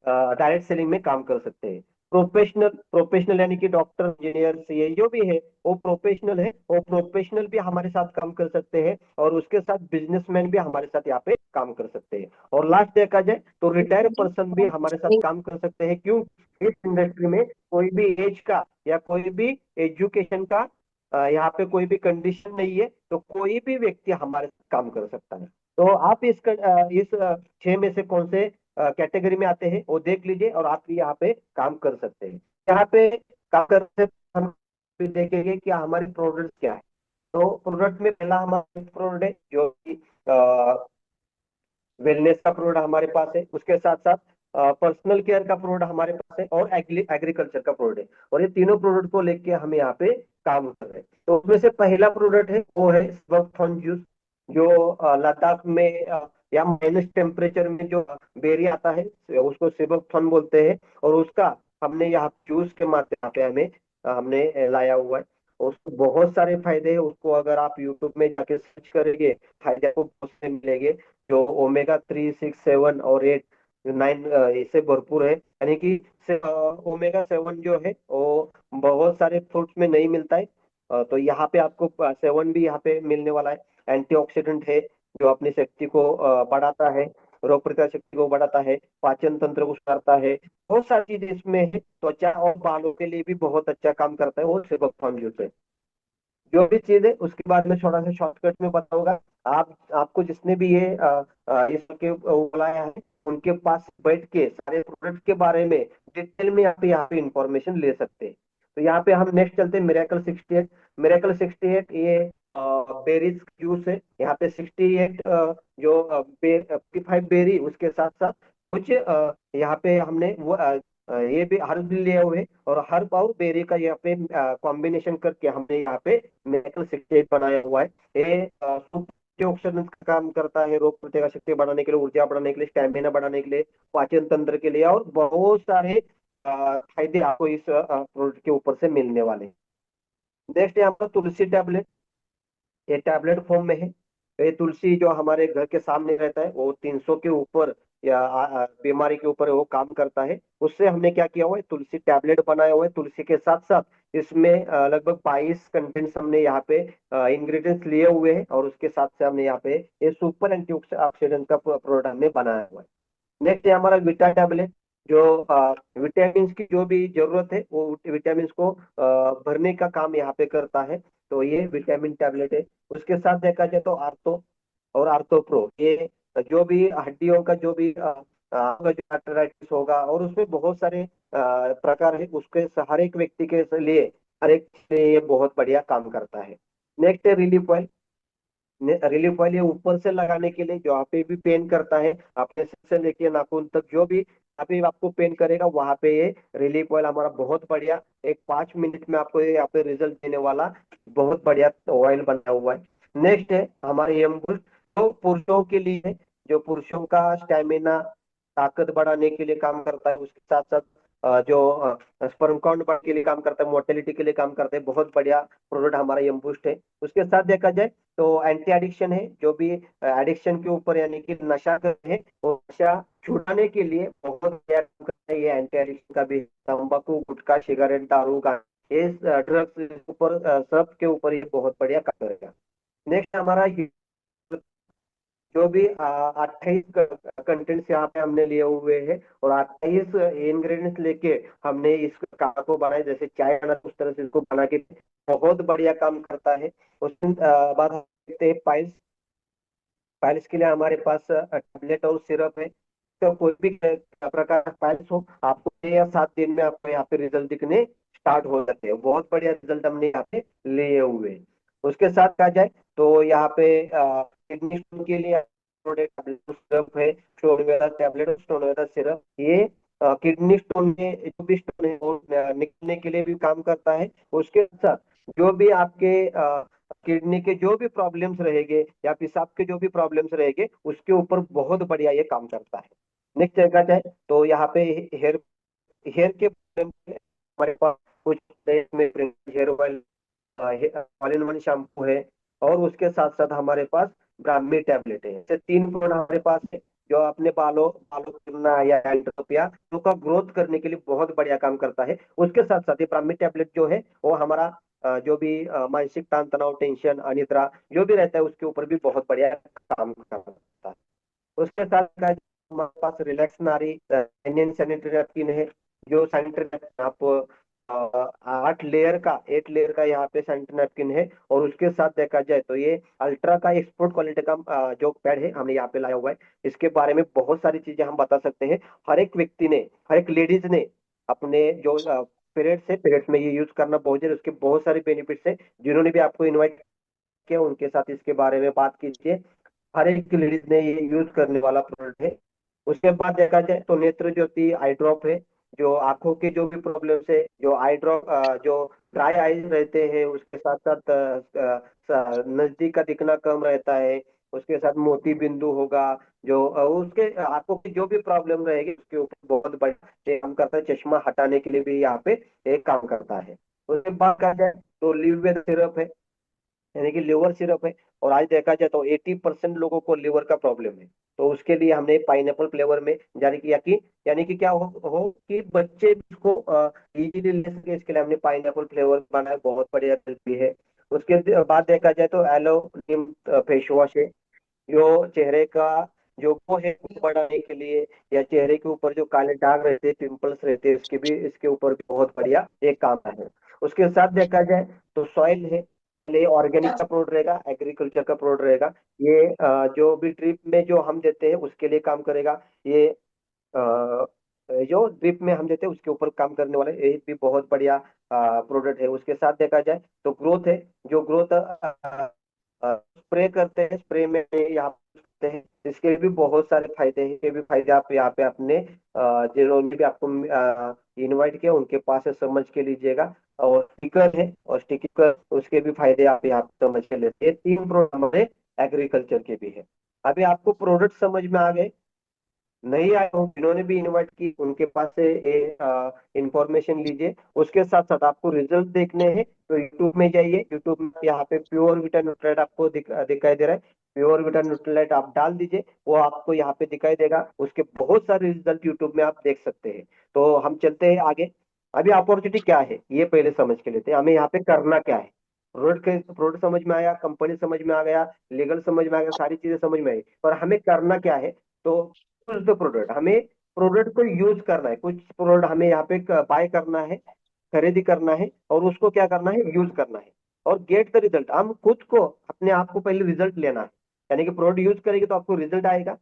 डायरेक्ट सेलिंग में काम कर सकते हैं। प्रोफेशनल, प्रोफेशनल यानी कि डॉक्टर, इंजीनियर, सीए जो भी है वो प्रोफेशनल है, वो प्रोफेशनल भी हमारे साथ काम कर सकते हैं। और उसके साथ बिजनेसमैन भी हमारे साथ यहाँ पे काम कर सकते हैं। और लास्ट देखा जाए तो रिटायर पर्सन भी हमारे साथ काम कर सकते हैं। क्यों? इस इंडस्ट्री में कोई भी एज का या कोई भी एजुकेशन का यहाँ पे कोई भी कंडीशन नहीं है, तो कोई भी व्यक्ति हमारे साथ काम कर सकता है। तो आप इस 6 में से कौन से कैटेगरी में आते हैं वो देख लीजिए, और आप भी यहाँ पे काम कर सकते हैं। यहाँ पे काम करते हम भी देखेंगे कि हमारे प्रोडक्ट क्या है। तो प्रोडक्ट में पहला हमारा प्रोडक्ट है जो कि वेलनेस का प्रोडक्ट हमारे पास है। उसके साथ साथ पर्सनल केयर का प्रोडक्ट हमारे पास है, और एग्रीकल्चर का प्रोडक्ट है। और ये तीनों प्रोडक्ट को लेके हम यहाँ पे काम कर रहे हैं। तो उसमें से पहला प्रोडक्ट है वो है स्बकथॉर्न जूस, जो लद्दाख में या माइनस टेम्परेचर में जो बेरी आता है उसको सिबकथॉर्न बोलते हैं। और उसका हमने यहाँ जूस के माध्यम पे हमने लाया हुआ है। उसको बहुत सारे फायदे हैं। उसको अगर आप यूट्यूब में जाके सर्च करेंगे, फायदे आपको बहुत से मिलेंगे। जो ओमेगा 3, 6, 7 और 8, 9 इससे भरपूर है। यानी कि ओमेगा 7 जो है वो बहुत सारे फ्रूट्स में नहीं मिलता है। तो यहाँ पे आपको 7 भी यहाँ पे मिलने वाला है। एंटीऑक्सीडेंट है, जो अपनी शक्ति को बढ़ाता है, रोग प्रतिरोधक शक्ति को बढ़ाता है, पाचन तंत्र को सुधारता है। बहुत सारी चीजें इसमें है। त्वचा और बालों के लिए भी बहुत अच्छा काम करता है वो सेबकथॉर्न जूस है। जो भी चीज है उसके बाद में थोड़ा सा शॉर्टकट में बताऊंगा। आपको जिसने भी ये इसके बुलाया है, उनके पास बैठ के सारे प्रोडक्ट के बारे में डिटेल में आप यहाँ पे इंफॉर्मेशन ले सकते हैं। तो यहाँ पे हम नेक्स्ट चलते हैं मिरेकल 68। मिरेकल 68 ये बेरीज जूस है। यहाँ पे 68 जो 55 बेरी, उसके साथ साथ कुछ यहाँ पे हमने वो ये भी हर्ब भी लिए हुए हैं, और हर्ब और बेरी का यहाँ पे कॉम्बिनेशन करके हमने यहाँ पे मिरेकल 68 बनाया हुआ है। ये ऑक्सीडेंट का काम करता है, रोग प्रतिरोधक शक्ति बढ़ाने के लिए, ऊर्जा बढ़ाने के लिए, स्टेमिना बढ़ाने के लिए, पाचन तंत्र के लिए, और बहुत सारे फायदे आपको इस प्रोडक्ट के ऊपर से मिलने वाले हैं। नेक्स्ट यहाँ पर तुलसी टैबलेट, ये टैबलेट फॉर्म में है। ये तुलसी जो हमारे घर के सामने रहता है, वो 300 के ऊपर या बीमारी के ऊपर वो काम करता है। उससे हमने क्या किया हुआ है, तुलसी टैबलेट बनाया हुआ है। तुलसी के साथ साथ इसमें लगभग 22 कंटेंट्स हमने यहाँ पे इंग्रेडिएंट्स लिए हुए हैं, और उसके साथ से हमने यहाँ पे ये सुपर एंटीऑक्सीडेंट का प्रोडक्ट हमने बनाया हुआ है। नेक्स्ट है हमारा विटा टैबलेट, जो विटामिन की जो भी जरूरत है वो विटामिन को भरने का काम यहाँ पे करता है। तो ये विटामिन टैबलेट है। उसके साथ देखा जाए तो आर्थो और आर्थो प्रो, ये जो भी हड्डियों का जो भी आर्थराइटिस होगा, और उसमें बहुत सारे प्रकार है, उसके हर एक व्यक्ति के लिए, हर एक के लिए ये बहुत बढ़िया काम करता है। नेक्स्ट है रिलीफ ऑयल। रिलीफ ऑयल ये ऊपर से लगाने के लिए, जो यहाँ पे भी पेन करता है, अपने सिर से लेके नाखून तक जो भी यहाँ पे आपको पेन करेगा, वहां पे ये रिलीफ ऑयल हमारा बहुत बढ़िया, एक 5 मिनट में आपको ये यहाँ पे रिजल्ट देने वाला बहुत बढ़िया ऑयल बना हुआ है। नेक्स्ट है हमारे एम बूस्ट, तो पुरुषों के लिए है, जो पुरुषों का स्टेमिना, ताकत बढ़ाने के लिए काम करता है। उसके साथ साथ जो स्पर्म काउंट बढ़ाने के लिए काम करता है, मोर्टेलिटी के लिए काम करता है। बहुत बढ़िया प्रोडक्ट हमारा एम बूस्ट है। उसके साथ देखा जाए तो एंटी एडिक्शन है, जो भी एडिक्शन के ऊपर यानी कि नशा कर है, वो नशा छुड़ाने के लिए बहुत बढ़िया काम करता है। ये एंटी एडिक्शन का भी, तंबाकू, गुटखा, सिगरेट, दारू का, ये ड्रग्स ऊपर सब के ऊपर ये बहुत बढ़िया काम करेगा। नेक्स्ट हमारा जो भी 28 कंटेंट्स यहाँ पे हमने लिए हुए हैं, और 28 इंग्रेडिएंट्स लेके हमने इस काढ़ा को बनाया, जैसे चाय बना उस तरह से इसको बना के बहुत बढ़िया काम करता है। उसके बाद हम देखते हैं पाइल्स। पाइल्स के लिए हमारे पास टेबलेट और सिरप है। तो कोई भी प्रकार का पाइल्स हो, आपको 6 या 7 दिन में आपको यहाँ पे रिजल्ट दिखने स्टार्ट हो जाते हैं। बहुत बढ़िया रिजल्ट हमने यहाँ पे लिए हुए हैं। उसके साथ कहा जाए तो यहाँ पे किडनी स्टोन के लिए सिरप है, स्टोनवेरा टैबलेट और स्टोनवेरा सिरप। ये किडनी स्टोन में जो भी स्टोन है वो निकलने के लिए भी काम करता है। उसके साथ जो भी आपके किडनी के जो भी प्रॉब्लम्स रहेंगे, या पेशाब के जो भी प्रॉब्लम्स रहेंगे, उसके ऊपर बहुत बढ़िया ये काम करता है। नेक्स्ट देखा जाए तो यहाँ पे हेयर हेयर के problem में हमारे पास कुछ hair oil, all in one shampoo है, और उसके साथ साथ हमारे पास ब्राह्मी टैबलेट है। ऐसे 3 प्रोडक्ट हमारे पास है, जो अपने बालों बालों गिरना या एंड्रोपिया का ग्रोथ करने के लिए बहुत बढ़िया काम करता है। उसके साथ साथ ये ब्राह्मी टैबलेट जो है वो हमारा जो भी मानसिक तान तनाव, टेंशन, अनिद्रा जो भी रहता है, उसके ऊपर भी बहुत बढ़िया काम करता है। उसके साथ साथ हमारे पास रिलैक्स नारी इंडियन सैनिटरी नैपकिन है, जो सैनिटरी नैपकिन आप 8 लेयर का यहाँ पे सैनिटरी नैपकिन है। और उसके साथ देखा जाए तो ये अल्ट्रा का एक्सपोर्ट क्वालिटी का जो पैड है हमने यहाँ पे लाया हुआ है। इसके बारे में बहुत सारी चीजें हम बता सकते हैं। हर एक व्यक्ति ने, हर एक लेडीज ने अपने जो पीरियड्स है, पीरियड्स में ये यूज करना बहुत जरूरी है। उसके बहुत सारे बेनिफिट्स है, जिन्होंने भी आपको इन्वाइट के उनके साथ इसके बारे में बात कीजिए। हर एक लेडीज ने ये यूज करने वाला प्रोडक्ट है। उसके बाद देखा जाए तो नेत्र ज्योति आई ड्रॉप है, जो आंखों के जो भी प्रॉब्लम्स है, जो आई ड्रॉप, जो ड्राई आईज रहते हैं, उसके साथ साथ नजदीक का दिखना कम रहता है, उसके साथ मोती बिंदु होगा, जो उसके आंखों की जो भी प्रॉब्लम रहेगी उसके ऊपर बहुत बड़ा काम करता है। चश्मा हटाने के लिए भी यहाँ पे एक काम करता है। उसके बाद कहा जाए तो लिवर सिरप है, यानी कि लिवर सिरप है। और आज देखा जाए तो 80% लोगों को लिवर का प्रॉब्लम है। तो उसके लिए हमने पाइनएप्पल फ्लेवर में जारी किया कि यानी कि क्या हो कि बच्चे इसको इजीली ले सके, इसके लिए हमने पाइनएप्पल फ्लेवर बनाया, बहुत बढ़िया रेसिपी है। उसके बाद देखा जाए तो एलो नीम फेस वॉश है, जो चेहरे का जो वो है वो बढ़ाने के लिए, या चेहरे के ऊपर जो काले दाग रहते हैं, पिंपल्स रहते हैं, उसके भी इसके ऊपर भी बहुत बढ़िया एक काम है। उसके साथ देखा जाए तो सॉइल है, ये ऑर्गेनिक का प्रोडक्ट रहेगा, एग्रीकल्चर का प्रोडक्ट रहेगा। ये जो भी ड्रिप में जो हम देते हैं उसके लिए काम करेगा। ये जो ड्रिप में हम देते हैं उसके ऊपर काम करने वाला है, ये भी बहुत बढ़िया प्रोडक्ट है। उसके साथ देखा जाए तो ग्रोथ है, जो ग्रोथ स्प्रे करते हैं, स्प्रे में यहाँ पे करते हैं, इसके भी बहुत सारे फायदे हैं। इसके भी फायदे आप यहाँ पे अपने जिन्होंने भी आपको इनवाइट किया उनके पास से समझ के लीजिएगा। और स्टिकर है, और स्टिकर उसके भी फायदे आप यहाँ पे समझ के लेते हैं। 3 प्रोडक्ट हमारे एग्रीकल्चर के भी है। अभी आपको प्रोडक्ट समझ में आ गए? नहीं आए हो, जिन्होंने भी इनवाइट की उनके पास से इंफॉर्मेशन लीजिए। उसके साथ साथ आपको रिजल्ट देखने हैं तो यूट्यूब में जाइए। यूट्यूब में यहाँ पे प्योर विटा न्यूट्रेलाइट आपको दिखाई दे रहा है। प्योर विटा न्यूट्रेलाइट आप डाल दीजिए, वो आपको यहाँ पे दिखाई देगा। उसके बहुत सारे रिजल्ट यूट्यूब में आप देख सकते हैं। तो हम चलते हैं आगे। अभी अपॉर्चुनिटी क्या है ये पहले समझ के लेते हैं, हमें यहाँ पे करना क्या है। प्रोडक्ट समझ में आया, कंपनी समझ में आ गया, लीगल समझ में आ गया, सारी चीजें समझ में आई, पर हमें करना क्या है? तो यूज द प्रोडक्ट, हमें प्रोडक्ट को यूज करना है। कुछ प्रोडक्ट हमें यहाँ पे बाय करना है, खरीदी करना है, और उसको क्या करना है, यूज करना है। और गेट द रिजल्ट, हम खुद को अपने आप को पहले रिजल्ट लेना है। यानी कि प्रोडक्ट यूज करेंगे तो आपको रिजल्ट आएगा,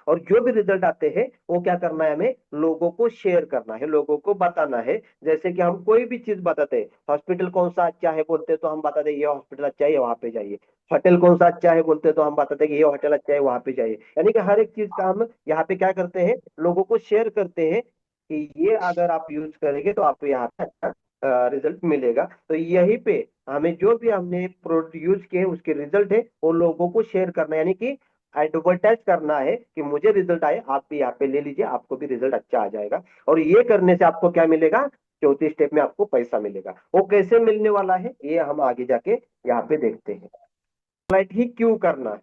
और जो भी रिजल्ट आते हैं वो क्या करना है, हमें लोगों को शेयर करना है, लोगों को बताना है। जैसे कि हम कोई भी चीज बताते हैं, हॉस्पिटल कौन सा अच्छा है बोलते हैं तो हम बताते हैं ये हॉस्पिटल अच्छा है, वहां पे जाइए। होटल कौन सा अच्छा है बोलते हैं तो हम बताते हैं कि ये होटल अच्छा है, वहां पे जाइए। यानी कि हर एक चीज का हम यहाँ पे क्या करते हैं, लोगों को शेयर करते हैं कि ये अगर आप यूज करेंगे तो आपको यहाँ पे अच्छा रिजल्ट मिलेगा। तो यहीं पे हमें जो भी हमने प्रोडक्ट यूज किए उसके रिजल्ट है वो लोगों को शेयर करना है। यानी कि एडवर्टाइज करना है कि मुझे रिजल्ट आए, आप भी यहाँ पे ले लीजिए, आपको भी रिजल्ट अच्छा आ जाएगा। और ये करने से आपको क्या मिलेगा, चौथी स्टेप में आपको पैसा मिलेगा। वो कैसे मिलने वाला है ये हम आगे जाके यहाँ पे देखते हैं। फ्लाइट ही क्यों करना है?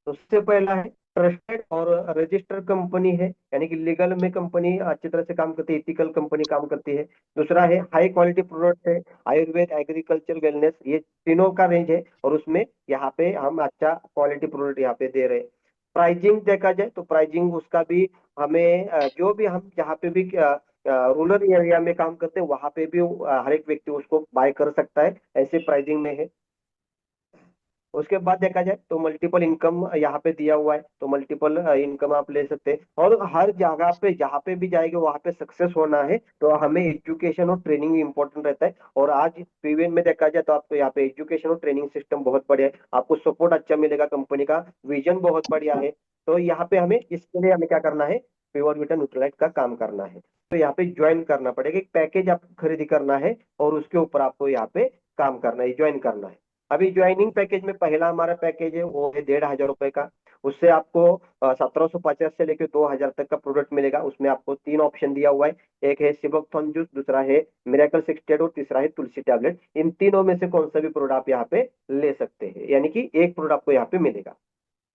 तो सबसे पहला है ट्रस्टेड और रजिस्टर्ड कंपनी है, यानी कि लीगल में कंपनी अच्छी तरह से काम करती है, इथिकल कंपनी काम करती है। दूसरा है हाई क्वालिटी प्रोडक्ट है, आयुर्वेद, एग्रीकल्चर, वेलनेस, ये तीनों का रेंज है, और उसमें यहाँ पे हम अच्छा क्वालिटी प्रोडक्ट यहाँ पे दे रहे हैं। प्राइजिंग देखा जाए तो प्राइजिंग उसका भी हमें जो भी हम जहाँ पे भी रूरल एरिया में काम करते हैं वहां पे भी हर एक व्यक्ति उसको बाय कर सकता है, ऐसे प्राइसिंग में है। उसके बाद देखा जाए तो मल्टीपल इनकम यहाँ पे दिया हुआ है, तो मल्टीपल इनकम आप ले सकते हैं। और हर जगह पे जहाँ पे भी जाएंगे वहां पे सक्सेस होना है तो हमें एजुकेशन और ट्रेनिंग इंपॉर्टेंट रहता है। और आज पीवीएन में देखा जाए तो आपको यहाँ पे एजुकेशन और ट्रेनिंग सिस्टम बहुत बढ़िया है, आपको सपोर्ट अच्छा मिलेगा, कंपनी का विजन बहुत बढ़िया है। तो यहाँ पे हमें इसके लिए हमें क्या करना है, प्योर विटा न्यूट्रलाइट का काम करना है। तो यहाँ पे ज्वाइन करना पड़ेगा, एक पैकेज आपको खरीदी करना है, और उसके ऊपर आपको यहाँ पे काम करना है, ज्वाइन करना है। अभी ज्वाइनिंग पैकेज में पहला हमारा पैकेज है वो है 1,500 रुपए का। उससे आपको 1750 से लेकर 2,000 तक का प्रोडक्ट मिलेगा। उसमें आपको 3 ऑप्शन दिया हुआ है, एक है सिबोक्थॉन जूस, दूसरा है मिरेकल 68 और तीसरा है तुलसी टैबलेट। इन तीनों में से कौन सा भी प्रोडक्ट आप यहाँ पे ले सकते हैं, यानी कि एक प्रोडक्ट आपको यहाँ पे मिलेगा।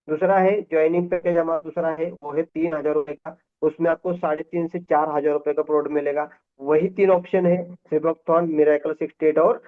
दूसरा है ज्वाइनिंग पैकेज हमारा, दूसरा है वो है 3,000 रुपए का। उसमें आपको 3,500 से 4,000 रुपए का प्रोडक्ट मिलेगा। वही 3 ऑप्शन है, सिबोक्थॉन, मिरेकल 68 और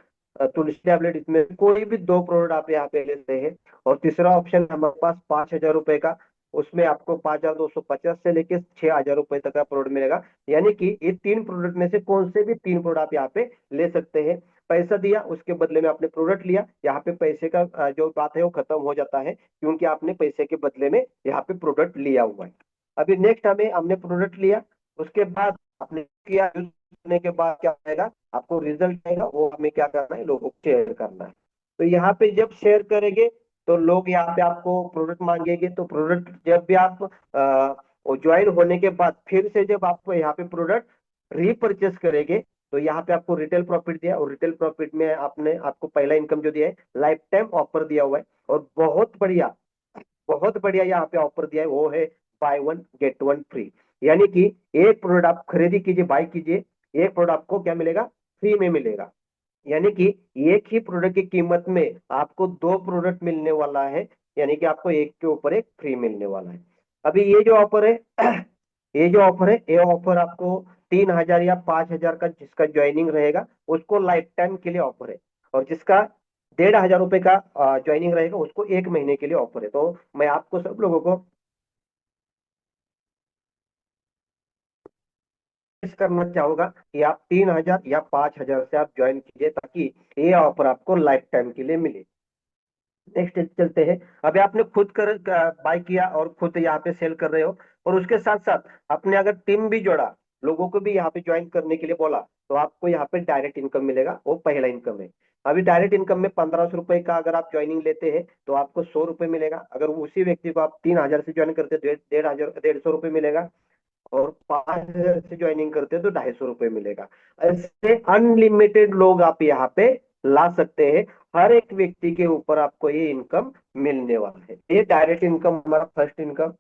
तुलसी टैबलेट, इसमें से कोई भी 2 प्रोडक्ट आप यहाँ पे लेते हैं। और तीसरा ऑप्शन हमारे पास 5,000 रुपए का, उसमें आपको 5,250 से लेके 6,000 रुपए तक का प्रोडक्ट मिलेगा। यानी कि ये 3 प्रोडक्ट में से कौन से भी 3 प्रोडक्ट आप यहाँ पे ले सकते हैं। पैसा दिया उसके बदले में आपने प्रोडक्ट लिया, यहाँ पे पैसे का जो बात है वो खत्म हो जाता है, क्योंकि आपने पैसे के बदले में यहाँ पे प्रोडक्ट लिया हुआ है। अभी नेक्स्ट हमने प्रोडक्ट लिया, उसके बाद आपने किया, करने के बाद क्या आएगा, आपको रिजल्ट आएगा, वो हमें क्या करना है, लोगों को शेयर करना है। तो यहाँ पे जब शेयर करेंगे तो लोग यहाँ पे आपको प्रोडक्ट मांगेंगे, तो प्रोडक्ट जब भी आप ज्वाइन होने के बाद फिर से जब आप यहाँ पे प्रोडक्ट रीपरचेस करेंगे, तो यहाँ पे आपको रिटेल प्रॉफिट दिया, और रिटेल प्रॉफिट में आपने आपको पहला इनकम जो दिया है लाइफ टाइम ऑफर दिया हुआ है। और बहुत बढ़िया यहाँ पे ऑफर दिया है, वो है bye one get one free. यानी कि एक प्रोडक्ट आप खरीदी कीजिए, बाय कीजिए, एक प्रोडक्ट आपको क्या मिलेगा, फ्री में मिलेगा। यानी कि एक ही प्रोडक्ट की कीमत में आपको दो प्रोडक्ट मिलने वाला है, यानी कि आपको एक के ऊपर एक फ्री मिलने वाला है। अभी ये जो ऑफर है ये जो ऑफर है, ये ऑफर आपको 3,000 या 5,000 का जिसका ज्वाइनिंग रहेगा उसको लाइफ टाइम के लिए ऑफर है, और जिसका 1,500 रुपए का ज्वाइनिंग रहेगा उसको 1 महीने के लिए ऑफर है। तो मैं आपको सब लोगों को करना चाहूंगा कि आप 3,000 या 5,000 से आप ज्वाइन कीजिए, ताकि ये ऑफर आपको लाइफ टाइम के लिए मिले। नेक्स्ट चलते हैं। अभी आपने खुद कर बाय किया और खुद यहाँ पे सेल कर रहे हो, और उसके साथ साथ आपने अगर टीम भी जोड़ा, लोगों को भी यहाँ पे ज्वाइन करने के लिए बोला, तो आपको यहाँ पे डायरेक्ट इनकम मिलेगा, वो पहला इनकम है। अभी डायरेक्ट इनकम में 1,500 रुपए का अगर आप ज्वाइनिंग लेते हैं तो आपको 100 रुपए मिलेगा। अगर उसी व्यक्ति को आप 3,000 से ज्वाइन करते हैं, 1,500 150 रुपए मिलेगा। और 5,000 से ज्वाइनिंग करते हैं तो 250 रुपए मिलेगा। ऐसे अनलिमिटेड लोग आप यहाँ पे ला सकते हैं। हर एक व्यक्ति के ऊपर आपको ये इनकम मिलने वाला है। ये डायरेक्ट इनकम हमारा फर्स्ट इनकम।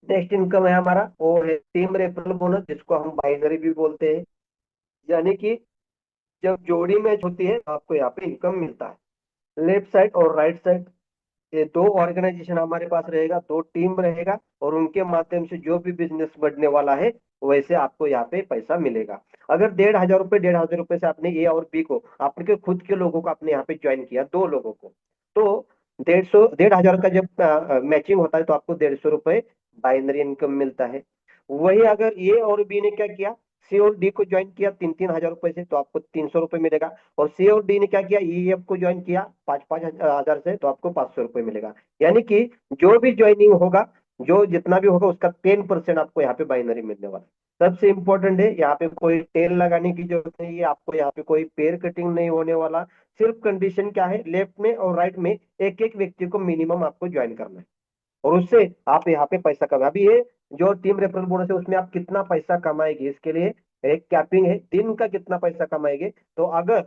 नेक्स्ट इनकम है हमारा, वो है टीम रेफरल बोनस, जिसको हम बाइनरी भी बोलते हैं। यानी कि जब जोड़ी मैच होती है तो आपको यहाँ पे इनकम मिलता है। लेफ्ट साइड और राइट साइड, ये दो ऑर्गेनाइजेशन हमारे पास रहेगा, दो टीम रहेगा, और उनके माध्यम से जो भी बिजनेस बढ़ने वाला है वैसे आपको यहाँ पे पैसा मिलेगा। अगर 1,500 रुपए से आपने ए और बी को, आपके खुद के लोगों को आपने यहाँ पे ज्वाइन किया, दो लोगों को, तो 1,500 का जब मैचिंग होता है तो आपको 150 रुपए बाइनरी इनकम मिलता है। वही अगर ए और बी ने क्या किया, सी और डी को ज्वाइन किया 3,000 रुपए से, तो आपको 300 रुपए मिलेगा। और सी और डी ने क्या किया, ईएफ को ज्वाइन किया 5,000 से, तो आपको 500 रुपए मिलेगा। यानी कि जो भी ज्वाइनिंग होगा, जो जितना भी होगा उसका 10% आपको यहाँ पे बाइनरी मिलने वाला है। सबसे इंपॉर्टेंट है, यहाँ पे कोई टेल लगाने की जरूरत नहीं है आपको, यहाँ पे कोई पेयर कटिंग नहीं होने वाला। सिर्फ कंडीशन क्या है, लेफ्ट में और राइट में एक एक व्यक्ति को मिनिमम आपको ज्वाइन करना है, और उससे आप यहाँ पे पैसा कमाए। अभी ये जो टीम रेफरल बोनस है उसमें आप कितना पैसा कमाएंगे, इसके लिए एक कैपिंग है, दिन का कितना पैसा कमाएंगे। तो अगर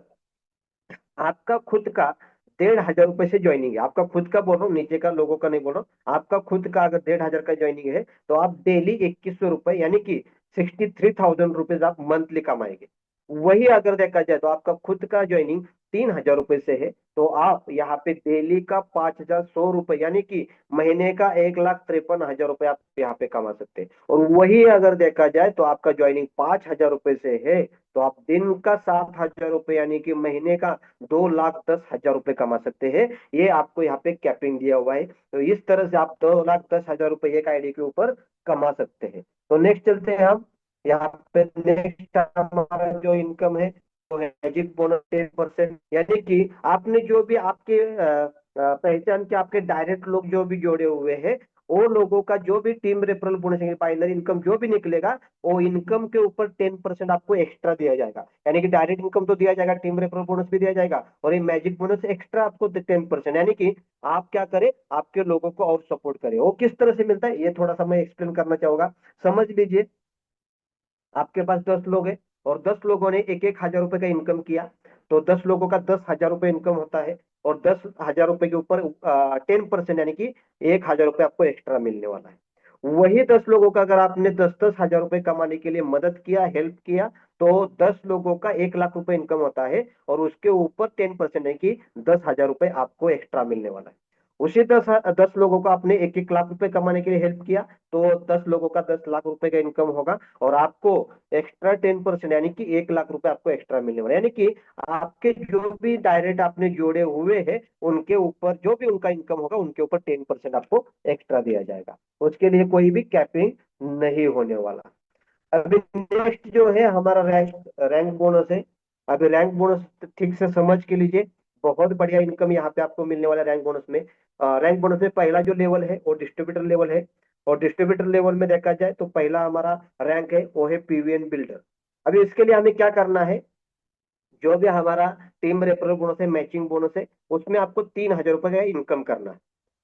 आपका खुद का 1,500 रुपए से ज्वाइनिंग है, आपका खुद का बोल रहा हूँ, नीचे का लोगों का नहीं बोल रहा हूँ, आपका खुद का अगर 1,500 का ज्वाइनिंग है, तो आप डेली 2,100 रुपए यानी कि 63,000 रुपीज आप मंथली कमाएंगे। वही अगर देखा जाए तो आपका खुद का ज्वाइनिंग 3,000 रुपए से है, तो आप यहाँ पे डेली का 5,100 रुपए यानी कि महीने का 1,53,000 रुपए आप यहाँ पे कमा सकते हैं। और वही अगर देखा जाए तो आपका ज्वाइनिंग 5,000 रुपए से है, तो आप दिन का 7,000 रुपए यानी कि महीने का 2,10,000 रुपए कमा सकते हैं। ये आपको यहाँ पे कैपिंग दिया हुआ है, तो इस तरह से आप 2,10,000 रुपए एक आईडी के ऊपर कमा सकते हैं। तो नेक्स्ट चलते हैं हम यहाँ पे। नेक्स्ट हमारा जो इनकम है वो है मैजिक बोनस 10%। यानी कि आपने जो भी आपके पहचान के आपके डायरेक्ट लोग जो भी जोड़े हुए हैं, वो लोगों का जो भी team referral bonus binary income जो भी निकलेगा, वो इनकम के ऊपर 10% आपको एक्स्ट्रा दिया जाएगा। यानी कि डायरेक्ट इनकम तो दिया जाएगा, टीम रेफरल बोनस भी दिया जाएगा, और ये मैजिक बोनस एक्स्ट्रा आपको 10%। यानी कि आप क्या करें, आपके लोगों को और सपोर्ट करें। वो किस तरह से मिलता है ये थोड़ा सा मैं एक्सप्लेन करना चाहूंगा। समझ लीजिए आपके पास 10 लोग हैं, और 10 लोगों ने एक एक हजार रुपए का इनकम किया, तो 10 लोगों का 10,000 रुपए इनकम होता है, और 10,000 रुपए के ऊपर 10% यानी कि 1,000 रुपए आपको एक्स्ट्रा मिलने वाला है। वही 10 लोगों का अगर आपने 10,000 रुपए कमाने के लिए मदद किया, हेल्प किया, तो 10 लोगों का 1,00,000 रुपए इनकम होता है, और उसके ऊपर 10% है कि 10,000 रुपए आपको एक्स्ट्रा मिलने वाला है। उसी 10 लोगों को आपने 1,00,000 रुपए कमाने के लिए हेल्प किया, तो 10 लोगों का 10,00,000 रुपए का इनकम होगा, और आपको एक्स्ट्रा 10% यानी कि 1,00,000 रुपए आपको एक्स्ट्रा मिलने वाला है। यानी कि आपके जो भी डायरेक्ट आपने जोड़े हुए हैं उनके ऊपर जो भी उनका इनकम होगा उनके ऊपर 10% आपको एक्स्ट्रा दिया जाएगा। उसके लिए कोई भी कैपिंग नहीं होने वाला। अभी नेक्स्ट जो है हमारा रैंक रैंक बोनस है। अभी रैंक बोनस ठीक से समझ के लीजिए, बहुत बढ़िया इनकम यहाँ पे आपको मिलने वाला है रैंक बोनस में। रैंक बोनस में पहला जो लेवल है वो डिस्ट्रीब्यूटर लेवल है, और डिस्ट्रीब्यूटर लेवल में देखा जाए तो पहला हमारा रैंक है वो है पीवीएन बिल्डर। अभी इसके लिए हमें क्या करना है, जो भी हमारा टीम रेफरल बोनस है, मैचिंग बोनस है, उसमें आपको 3,000 रुपए का इनकम करना है।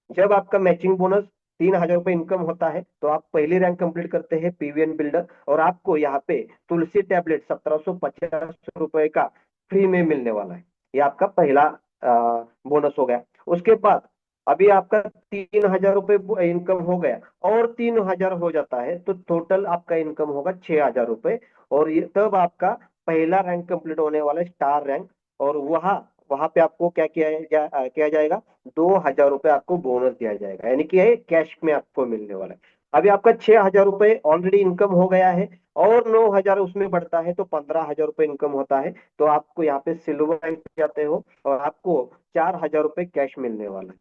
जब आपका मैचिंग बोनस 3,000 रुपए इनकम होता है तो आप पहली रैंक कंप्लीट करते हैं पीवीएन बिल्डर, और आपको यहाँ पे तुलसी टैबलेट 1,750 रुपए का फ्री में मिलने वाला है। ये आपका पहला बोनस हो गया। उसके बाद अभी आपका 3,000 रुपए इनकम हो गया, और 3,000 हो जाता है तो टोटल आपका इनकम होगा 6,000 रुपए। और ये तब आपका पहला रैंक कंप्लीट होने वाला है, स्टार रैंक। और वहाँ वहां पे आपको क्या किया जाएगा, 2,000 रुपए आपको बोनस दिया जाएगा, यानी कि ये कैश में आपको मिलने वाला है। अभी आपका 6,000 रुपए ऑलरेडी इनकम हो गया है, और 9,000 उसमें बढ़ता है तो 15,000 रुपए इनकम होता है। तो आपको यहाँ पे सिल्वर रैंक पे जाते हो और आपको 4,000 रुपए कैश मिलने वाला है।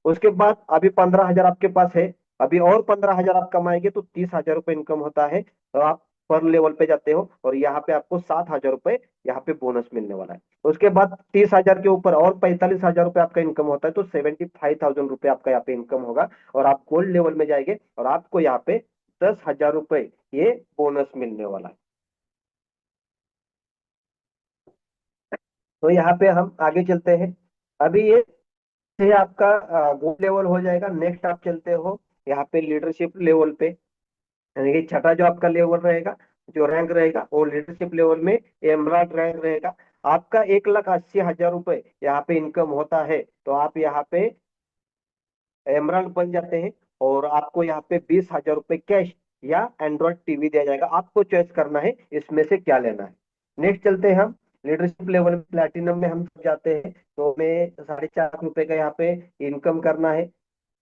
उसके बाद अभी 15,000 आपके पास है, अभी और 15,000 आप कमाएंगे तो 30,000 रुपए इनकम होता है। तो आप पर लेवल पे जाते हो और यहाँ पे आपको 7,000 रुपए यहाँ पे बोनस मिलने वाला है। उसके बाद 30,000 के ऊपर और 45,000 रुपए आपका इनकम होता है तो 75,000 रुपए आपका यहाँ पे इनकम होगा, और आप गोल्ड लेवल में जाएंगे और आपको यहाँ पे 10,000 रुपए ये बोनस मिलने वाला है। तो यहाँ पे हम आगे चलते हैं। अभी ये आपका गोल्ड लेवल हो जाएगा। नेक्स्ट आप चलते हो यहाँ पे लीडरशिप लेवल पे, यानी कि छठा जो आपका लेवल रहेगा, जो रैंक रहेगा वो लीडरशिप लेवल में एमराल्ड रैंक रहेगा। आपका 1,80,000 रुपए यहाँ पे इनकम होता है तो आप यहाँ पे एमराल्ड बन जाते हैं, और आपको यहाँ पे 20,000 रुपए कैश या एंड्रॉइड टीवी दिया जाएगा। आपको चॉइस करना है इसमें से क्या लेना है। नेक्स्ट चलते हैं हम लीडरशिप लेवल प्लेटिनम में हम जाते हैं, तो हमें 4.5 लाख रुपए का यहाँ पे इनकम करना है।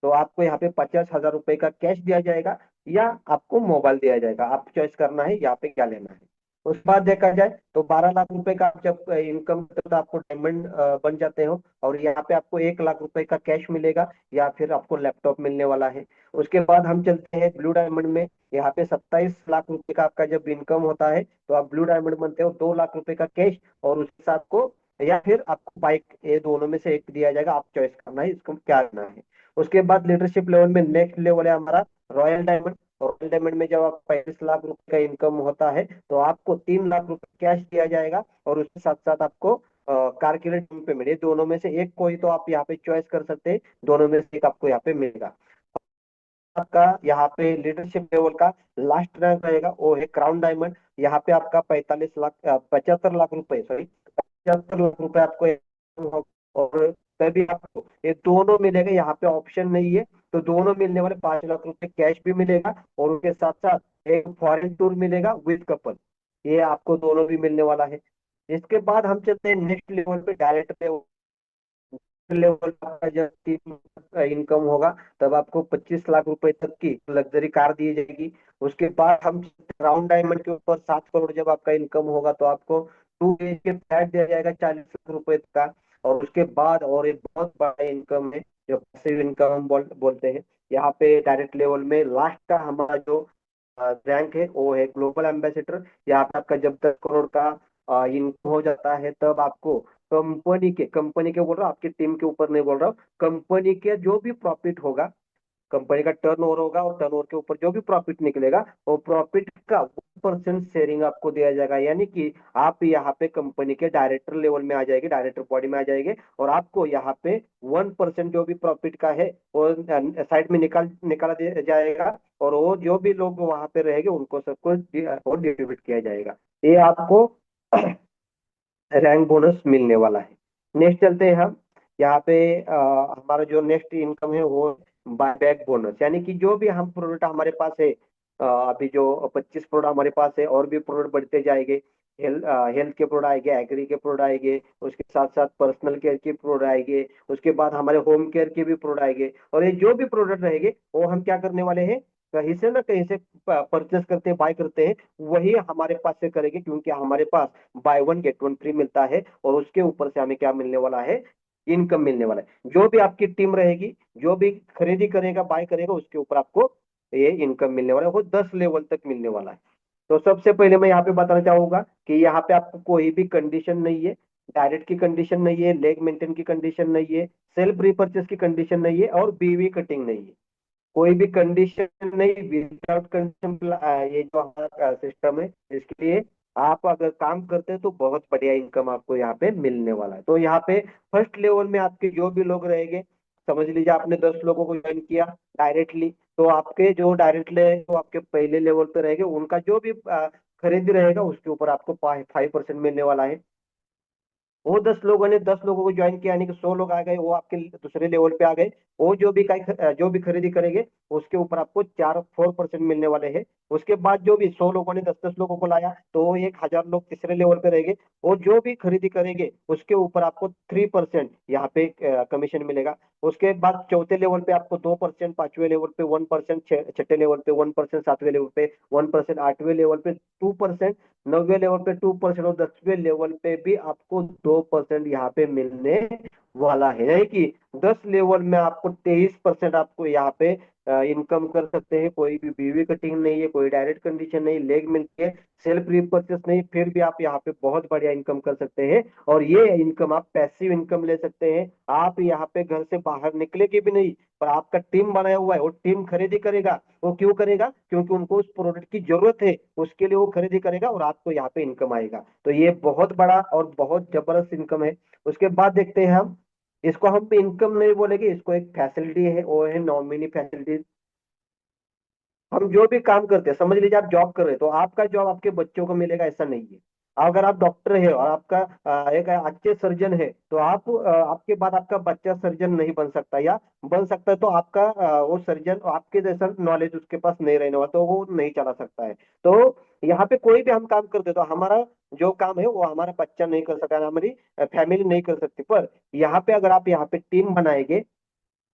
तो आपको यहाँ पे 50,000 रुपए का कैश दिया जाएगा या आपको मोबाइल दिया जाएगा, आप चॉइस करना है यहाँ पे क्या लेना है। उसके बाद देखा जाए तो 12 लाख रुपए का आप जब इनकम तो आपको डायमंड बन जाते हो, और यहाँ पे आपको 1 लाख रुपए का कैश मिलेगा या फिर आपको लैपटॉप मिलने वाला है। उसके बाद हम चलते हैं ब्लू डायमंड में। यहाँ पे 27 लाख रुपए का आपका जब इनकम होता है तो आप ब्लू डायमंड बनते हो, 2 लाख रुपए का कैश और उसके साथ को या फिर आपको बाइक, ये दोनों में से एक दिया जाएगा, आप चॉइस करना है इसको क्या करना है। उसके बाद लीडरशिप लेवल में नेक्स्ट लेवल है हमारा रॉयल डायमंड। रॉयल डायमंड में जब आप 35 लाख रुपए का इनकम होता है तो आपको 3 लाख रुपए कैश दिया जाएगा, और उसके साथ साथ आपको कार के लिए डाउन पेमेंट, ये दोनों में से एक कोई तो आप यहाँ पे चॉइस कर सकते हैं, दोनों में से एक आपको यहाँ पे मिलेगा। आपका यहाँ पे लीडरशिप लेवल का लास्ट रैंक रहेगा वो है क्राउन डायमंड। यहाँ पे आपका 75 लाख 75 लाख रुपए, सॉरी 75 लाख रुपए आपको होगा, और तभी आपको ये दोनों मिलेगा, यहाँ पे ऑप्शन नहीं है। तो दोनों मिलने वाले 5 लाख रुपए कैश भी मिलेगा, और उसके साथ साथ एक फॉरेन टूर मिलेगा विद कपल, ये आपको दोनों भी मिलने वाला है। इसके बाद हम चलते हैं नेक्स्ट लेवल पे, डायरेक्ट लेवल। लेवल का जब इनकम होगा तब आपको 25 लाख रुपए तक की लग्जरी कार दी जाएगी। उसके बाद हम राउंड डायमंड के ऊपर 7 करोड़ जब आपका इनकम होगा तो आपको 2 BHK फ्लैट दिया जाएगा 40 लाख रुपए का। और उसके बाद और एक बहुत बड़ा इनकम है जो पैसिव इनकम हम बोलते हैं। यहाँ पे डायरेक्ट लेवल में लास्ट का हमारा जो रैंक है वो है ग्लोबल एम्बेसडर। यहाँ पे आपका जब 10 करोड़ का इनकम हो जाता है तब आपको कंपनी के बोल रहा हूँ, आपकी टीम के ऊपर नहीं बोल रहा हूँ, कंपनी के जो भी प्रॉफिट होगा, कंपनी का टर्नओवर होगा और टर्नओवर के ऊपर जो भी प्रॉफिट निकलेगा वो प्रॉफिट का 1% शेयरिंग आपको दिया जाएगा। यानी कि आप यहाँ पे कंपनी के डायरेक्टर लेवल में आ जाएंगे, डायरेक्टर बॉडी में आ जाएंगे, और आपको यहाँ पे 1% जो भी प्रॉफिट का है वो साइड में निकाला दिया जाएगा, और वो जो भी लोग वहां पे रहेंगे उनको सबको डिस्ट्रीब्यूट किया जाएगा। ये आपको रैंक बोनस मिलने वाला है। नेक्स्ट चलते हैं हम यहाँ पे हमारा जो नेक्स्ट इनकम है वो बायबैक बोनस, यानी कि जो भी हम प्रोडक्ट हमारे पास है, अभी जो 25 प्रोडक्ट हमारे पास है और भी प्रोडक्ट बढ़ते जाएंगे। हेल्थ के प्रोडक्ट आएंगे, एग्री के प्रोडक्ट आएंगे, उसके साथ साथ पर्सनल केयर के प्रोडक्ट आएंगे, उसके बाद हमारे होम केयर के भी प्रोडक्ट आएंगे, और ये जो भी प्रोडक्ट रहेंगे वो हम क्या करने वाले हैं, कहीं से ना कहीं से परचेस करते हैं, बाय करते हैं, वही हमारे पास से करेंगे, क्योंकि हमारे पास buy one get one free मिलता है, और उसके ऊपर से हमें क्या मिलने वाला है, इनकम मिलने वाला है। जो भी आपकी टीम रहेगी, जो भी खरीदी करेगा, बाय करेगा, उसके ऊपर आपको ये इनकम मिलने वाला है, वो 10 लेवल तक मिलने वाला है। तो सबसे पहले मैं यहाँ पे बताना चाहूंगा कि यहाँ पे आपको कोई भी कंडीशन नहीं है, डायरेक्ट की कंडीशन नहीं है, लेग मेंटेन की कंडीशन नहीं है, सेल्फ रिपर्चेस की कंडीशन नहीं है, और बीवी कटिंग नहीं है। कोई भी कंडीशन नहीं, विदाउट कंडीशन ये जो हमारा सिस्टम है इसके लिए आप अगर काम करते हैं तो बहुत बढ़िया इनकम आपको यहाँ पे मिलने वाला है। तो यहाँ पे फर्स्ट लेवल में आपके जो भी लोग रहेंगे, समझ लीजिए आपने 10 लोगों को ज्वाइन किया डायरेक्टली, तो आपके जो डायरेक्टली जो आपके पहले लेवल पे रहेंगे उनका जो भी खरीद रहेगा उसके ऊपर आपको 5% मिलने वाला है। वो 10 लोगों ने 10 लोगों को ज्वाइन किया, यानी कि 100 लोग आ गए, वो आपके दूसरे लेवल पे आ गए। वो जो भी खरीदी करेंगे उसके ऊपर आपको 4% मिलने वाले हैं। उसके बाद जो भी 100 लोगों ने 10-10 लोगों को लाया तो वो 1,000 लोग तीसरे लेवल पे रहेंगे। वो जो भी खरीदी करेंगे उसके ऊपर आपको 3% यहाँ पे कमीशन मिलेगा। उसके बाद चौथे लेवल पे आपको 2%, पांचवें लेवल पे 1%, छठे लेवल पे 1%, सातवें लेवल पे 1%, आठवें लेवल पे 2%, नौवे लेवल पे 2% और 10वें लेवल पे भी आपको 2% यहाँ पे मिलने वाला है। यानी कि 10 लेवल में आपको 23% आपको यहाँ पे इनकम कर सकते हैं। कोई भी बीवी कटिंग नहीं है, कोई डायरेक्ट कंडीशन नहीं, लेग मिलती है, सेल्फ रिपर्चेस नहीं, फिर भी आप यहाँ पे बहुत बढ़िया इनकम कर सकते हैं। और ये इनकम आप पैसिव इनकम ले सकते हैं। आप यहाँ पे घर से बाहर निकलेगी भी नहीं, पर आपका टीम बनाया हुआ है, वो टीम खरीदी करेगा। वो क्यों करेगा? क्योंकि उनको उस प्रोडक्ट की जरूरत है, उसके लिए वो खरीदी करेगा और आपको यहाँ पे इनकम आएगा। तो ये बहुत बड़ा और बहुत जबरदस्त इनकम है। उसके बाद देखते हैं हम, इसको हम इनकम नहीं बोलेंगे, इसको एक फैसिलिटी है, वो है नॉमिनी फैसिलिटी। हम जो भी काम करते हैं, समझ लीजिए आप जॉब कर रहे हैं तो आपका जॉब आपके बच्चों को मिलेगा ऐसा नहीं है। अगर आप डॉक्टर है और आपका एक अच्छे सर्जन है तो आप आपके बाद आपका बच्चा सर्जन नहीं बन सकता, या बन सकता है तो आपका वो सर्जन आपके जैसा नॉलेज उसके पास नहीं रहने वाला, तो वो नहीं चला सकता है। तो यहाँ पे कोई भी हम काम करते हैं तो हमारा जो काम है वो हमारा बच्चा नहीं कर सकता, हमारी फैमिली नहीं कर सकती। पर यहाँ पे अगर आप यहाँ पे टीम बनाएंगे,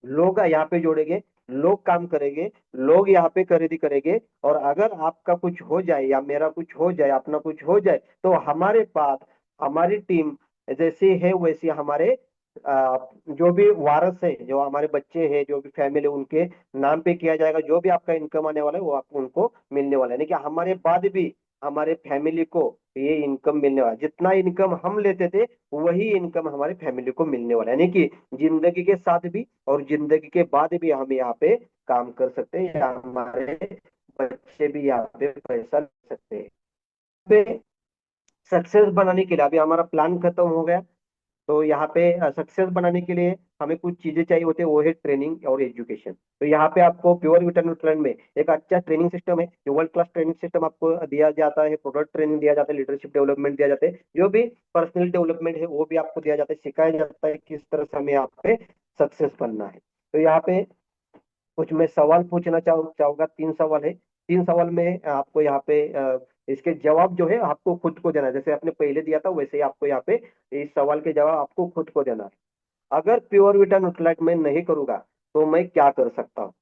लोग यहाँ पे जोड़ेंगे, लोग काम करेंगे, लोग यहाँ पे खरीदी करेंगे, और अगर आपका कुछ हो जाए या मेरा कुछ हो जाए, अपना कुछ हो जाए, तो हमारे पास हमारी टीम जैसी है वैसी हमारे जो भी वारस है, जो हमारे बच्चे हैं, जो भी फैमिली, उनके नाम पे किया जाएगा। जो भी आपका इनकम आने वाला है वो आपको उनको मिलने वाला है, यानी कि हमारे बाद भी हमारे फैमिली को ये इनकम मिलने वाला है। जितना इनकम हम लेते थे वही इनकम हमारी फैमिली को मिलने वाला है, यानी कि जिंदगी के साथ भी और जिंदगी के बाद भी हम यहाँ पे काम कर सकते हैं, या हमारे बच्चे भी यहाँ पे पैसा ले सकते हैं। पे सक्सेस बनाने के लिए अभी हमारा प्लान खत्म हो गया, तो यहाँ पे सक्सेस बनाने के लिए हमें कुछ चीजें चाहिए होती है, वो है ट्रेनिंग और एजुकेशन। तो यहाँ पे आपको प्योर विटामिन न्यूट्रिएंट में एक अच्छा ट्रेनिंग सिस्टम है, जो वर्ल्ड क्लास ट्रेनिंग सिस्टम आपको दिया जाता है, प्रोडक्ट ट्रेनिंग दिया जाता है, लीडरशिप डेवलपमेंट दिया जाता है, जो भी पर्सनल डेवलपमेंट है वो भी आपको दिया जाता है, सिखाया जाता है किस तरह से हमें यहाँ पे सक्सेस बनना है। तो यहाँ पे कुछ मैं सवाल पूछना चाहूंगा, 3 सवाल है। 3 सवाल में आपको यहाँ पे इसके जवाब जो है आपको खुद को देना है, जैसे आपने पहले दिया था वैसे ही आपको यहाँ पे इस सवाल के जवाब आपको खुद को देना है। अगर प्योर विटा न्यूट्रीलाइट मैं नहीं करूंगा तो मैं क्या कर सकता हूँ?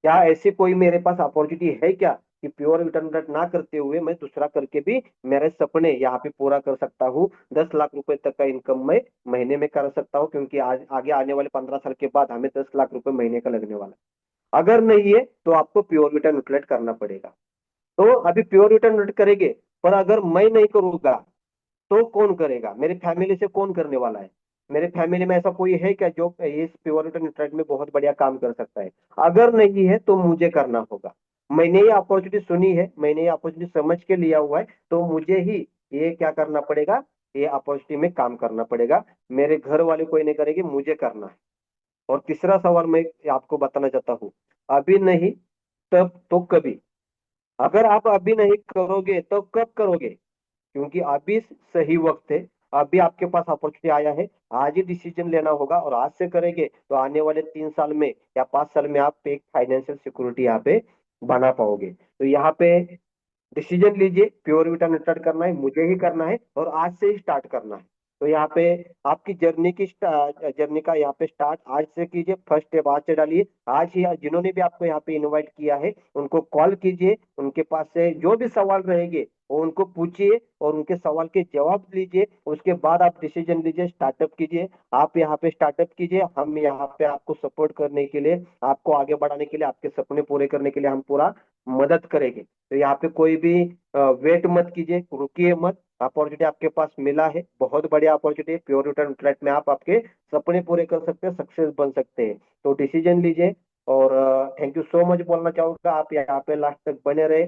क्या ऐसी कोई मेरे पास अपॉर्चुनिटी है क्या कि प्योर विटा न्यूट्रीलाइट ना करते हुए मैं दूसरा करके भी मेरे सपने यहाँ पे पूरा कर सकता हूँ? 10 लाख रुपए तक का इनकम मैं महीने में कर सकता हूँ, क्योंकि आज आगे आने वाले 15 साल के बाद हमें 10 लाख रुपए महीने का लगने वाला है। अगर नहीं है तो आपको प्योर विटा न्यूट्रीलाइट करना पड़ेगा। तो अभी प्योर विटा न्यूट्रीलाइट करेंगे, पर अगर मैं नहीं करूंगा तो कौन करेगा? मेरी फैमिली से कौन करने वाला है? मेरे फैमिली में ऐसा कोई है क्या जो इस प्योर विटा न्यूट्रीलाइट में बहुत बढ़िया काम कर सकता है? अगर नहीं है तो मुझे करना होगा। मैंने ये अपॉर्चुनिटी सुनी है, मैंने ये अपॉर्चुनिटी समझ के लिया हुआ है, तो मुझे ही ये क्या करना पड़ेगा, ये अपॉर्चुनिटी में काम करना पड़ेगा। मेरे घर वाले कोई नहीं करेगी, मुझे करना है। और तीसरा सवाल मैं आपको बताना चाहता हूँ, अभी नहीं तब तो कभी। अगर आप अभी नहीं करोगे तो कब करोगे? क्योंकि अभी सही वक्त है, अभी आपके पास अपॉर्चुनिटी आया है, आज ही डिसीजन लेना होगा, और आज से करेंगे तो आने वाले 3 साल में या 5 साल में आप एक फाइनेंशियल सिक्योरिटी यहाँ पे बना पाओगे। तो यहाँ पे डिसीजन लीजिए, प्योर विटा स्टार्ट करना है, मुझे ही करना है, और आज से ही स्टार्ट करना है। तो यहाँ पे आपकी जर्नी का यहाँ पे स्टार्ट आज से कीजिए, फर्स्ट स्टेप आज से डालिए। आज ही जिन्होंने भी आपको यहाँ पे इनवाइट किया है उनको कॉल कीजिए, उनके पास से जो भी सवाल रहेंगे वो उनको पूछिए और उनके सवाल के जवाब लीजिए। उसके बाद आप डिसीजन लीजिए, स्टार्टअप कीजिए। आप यहाँ पे स्टार्टअप कीजिए, हम यहाँ पे आपको सपोर्ट करने के लिए, आपको आगे बढ़ाने के लिए, आपके सपने पूरे करने के लिए हम पूरा मदद करेंगे। तो यहाँ पे कोई भी वेट मत कीजिए, रुकिए मत। अपॉर्चुनिटी आपके पास मिला है, बहुत बढ़िया अपॉर्चुनिटी है। प्योर रिटर्न फ्लैट में आप आपके सपने पूरे कर सकते हैं, सक्सेस बन सकते हैं। तो डिसीजन लीजिए। और थैंक यू सो मच बोलना चाहूंगा, आप यहाँ पे लास्ट तक बने रहे।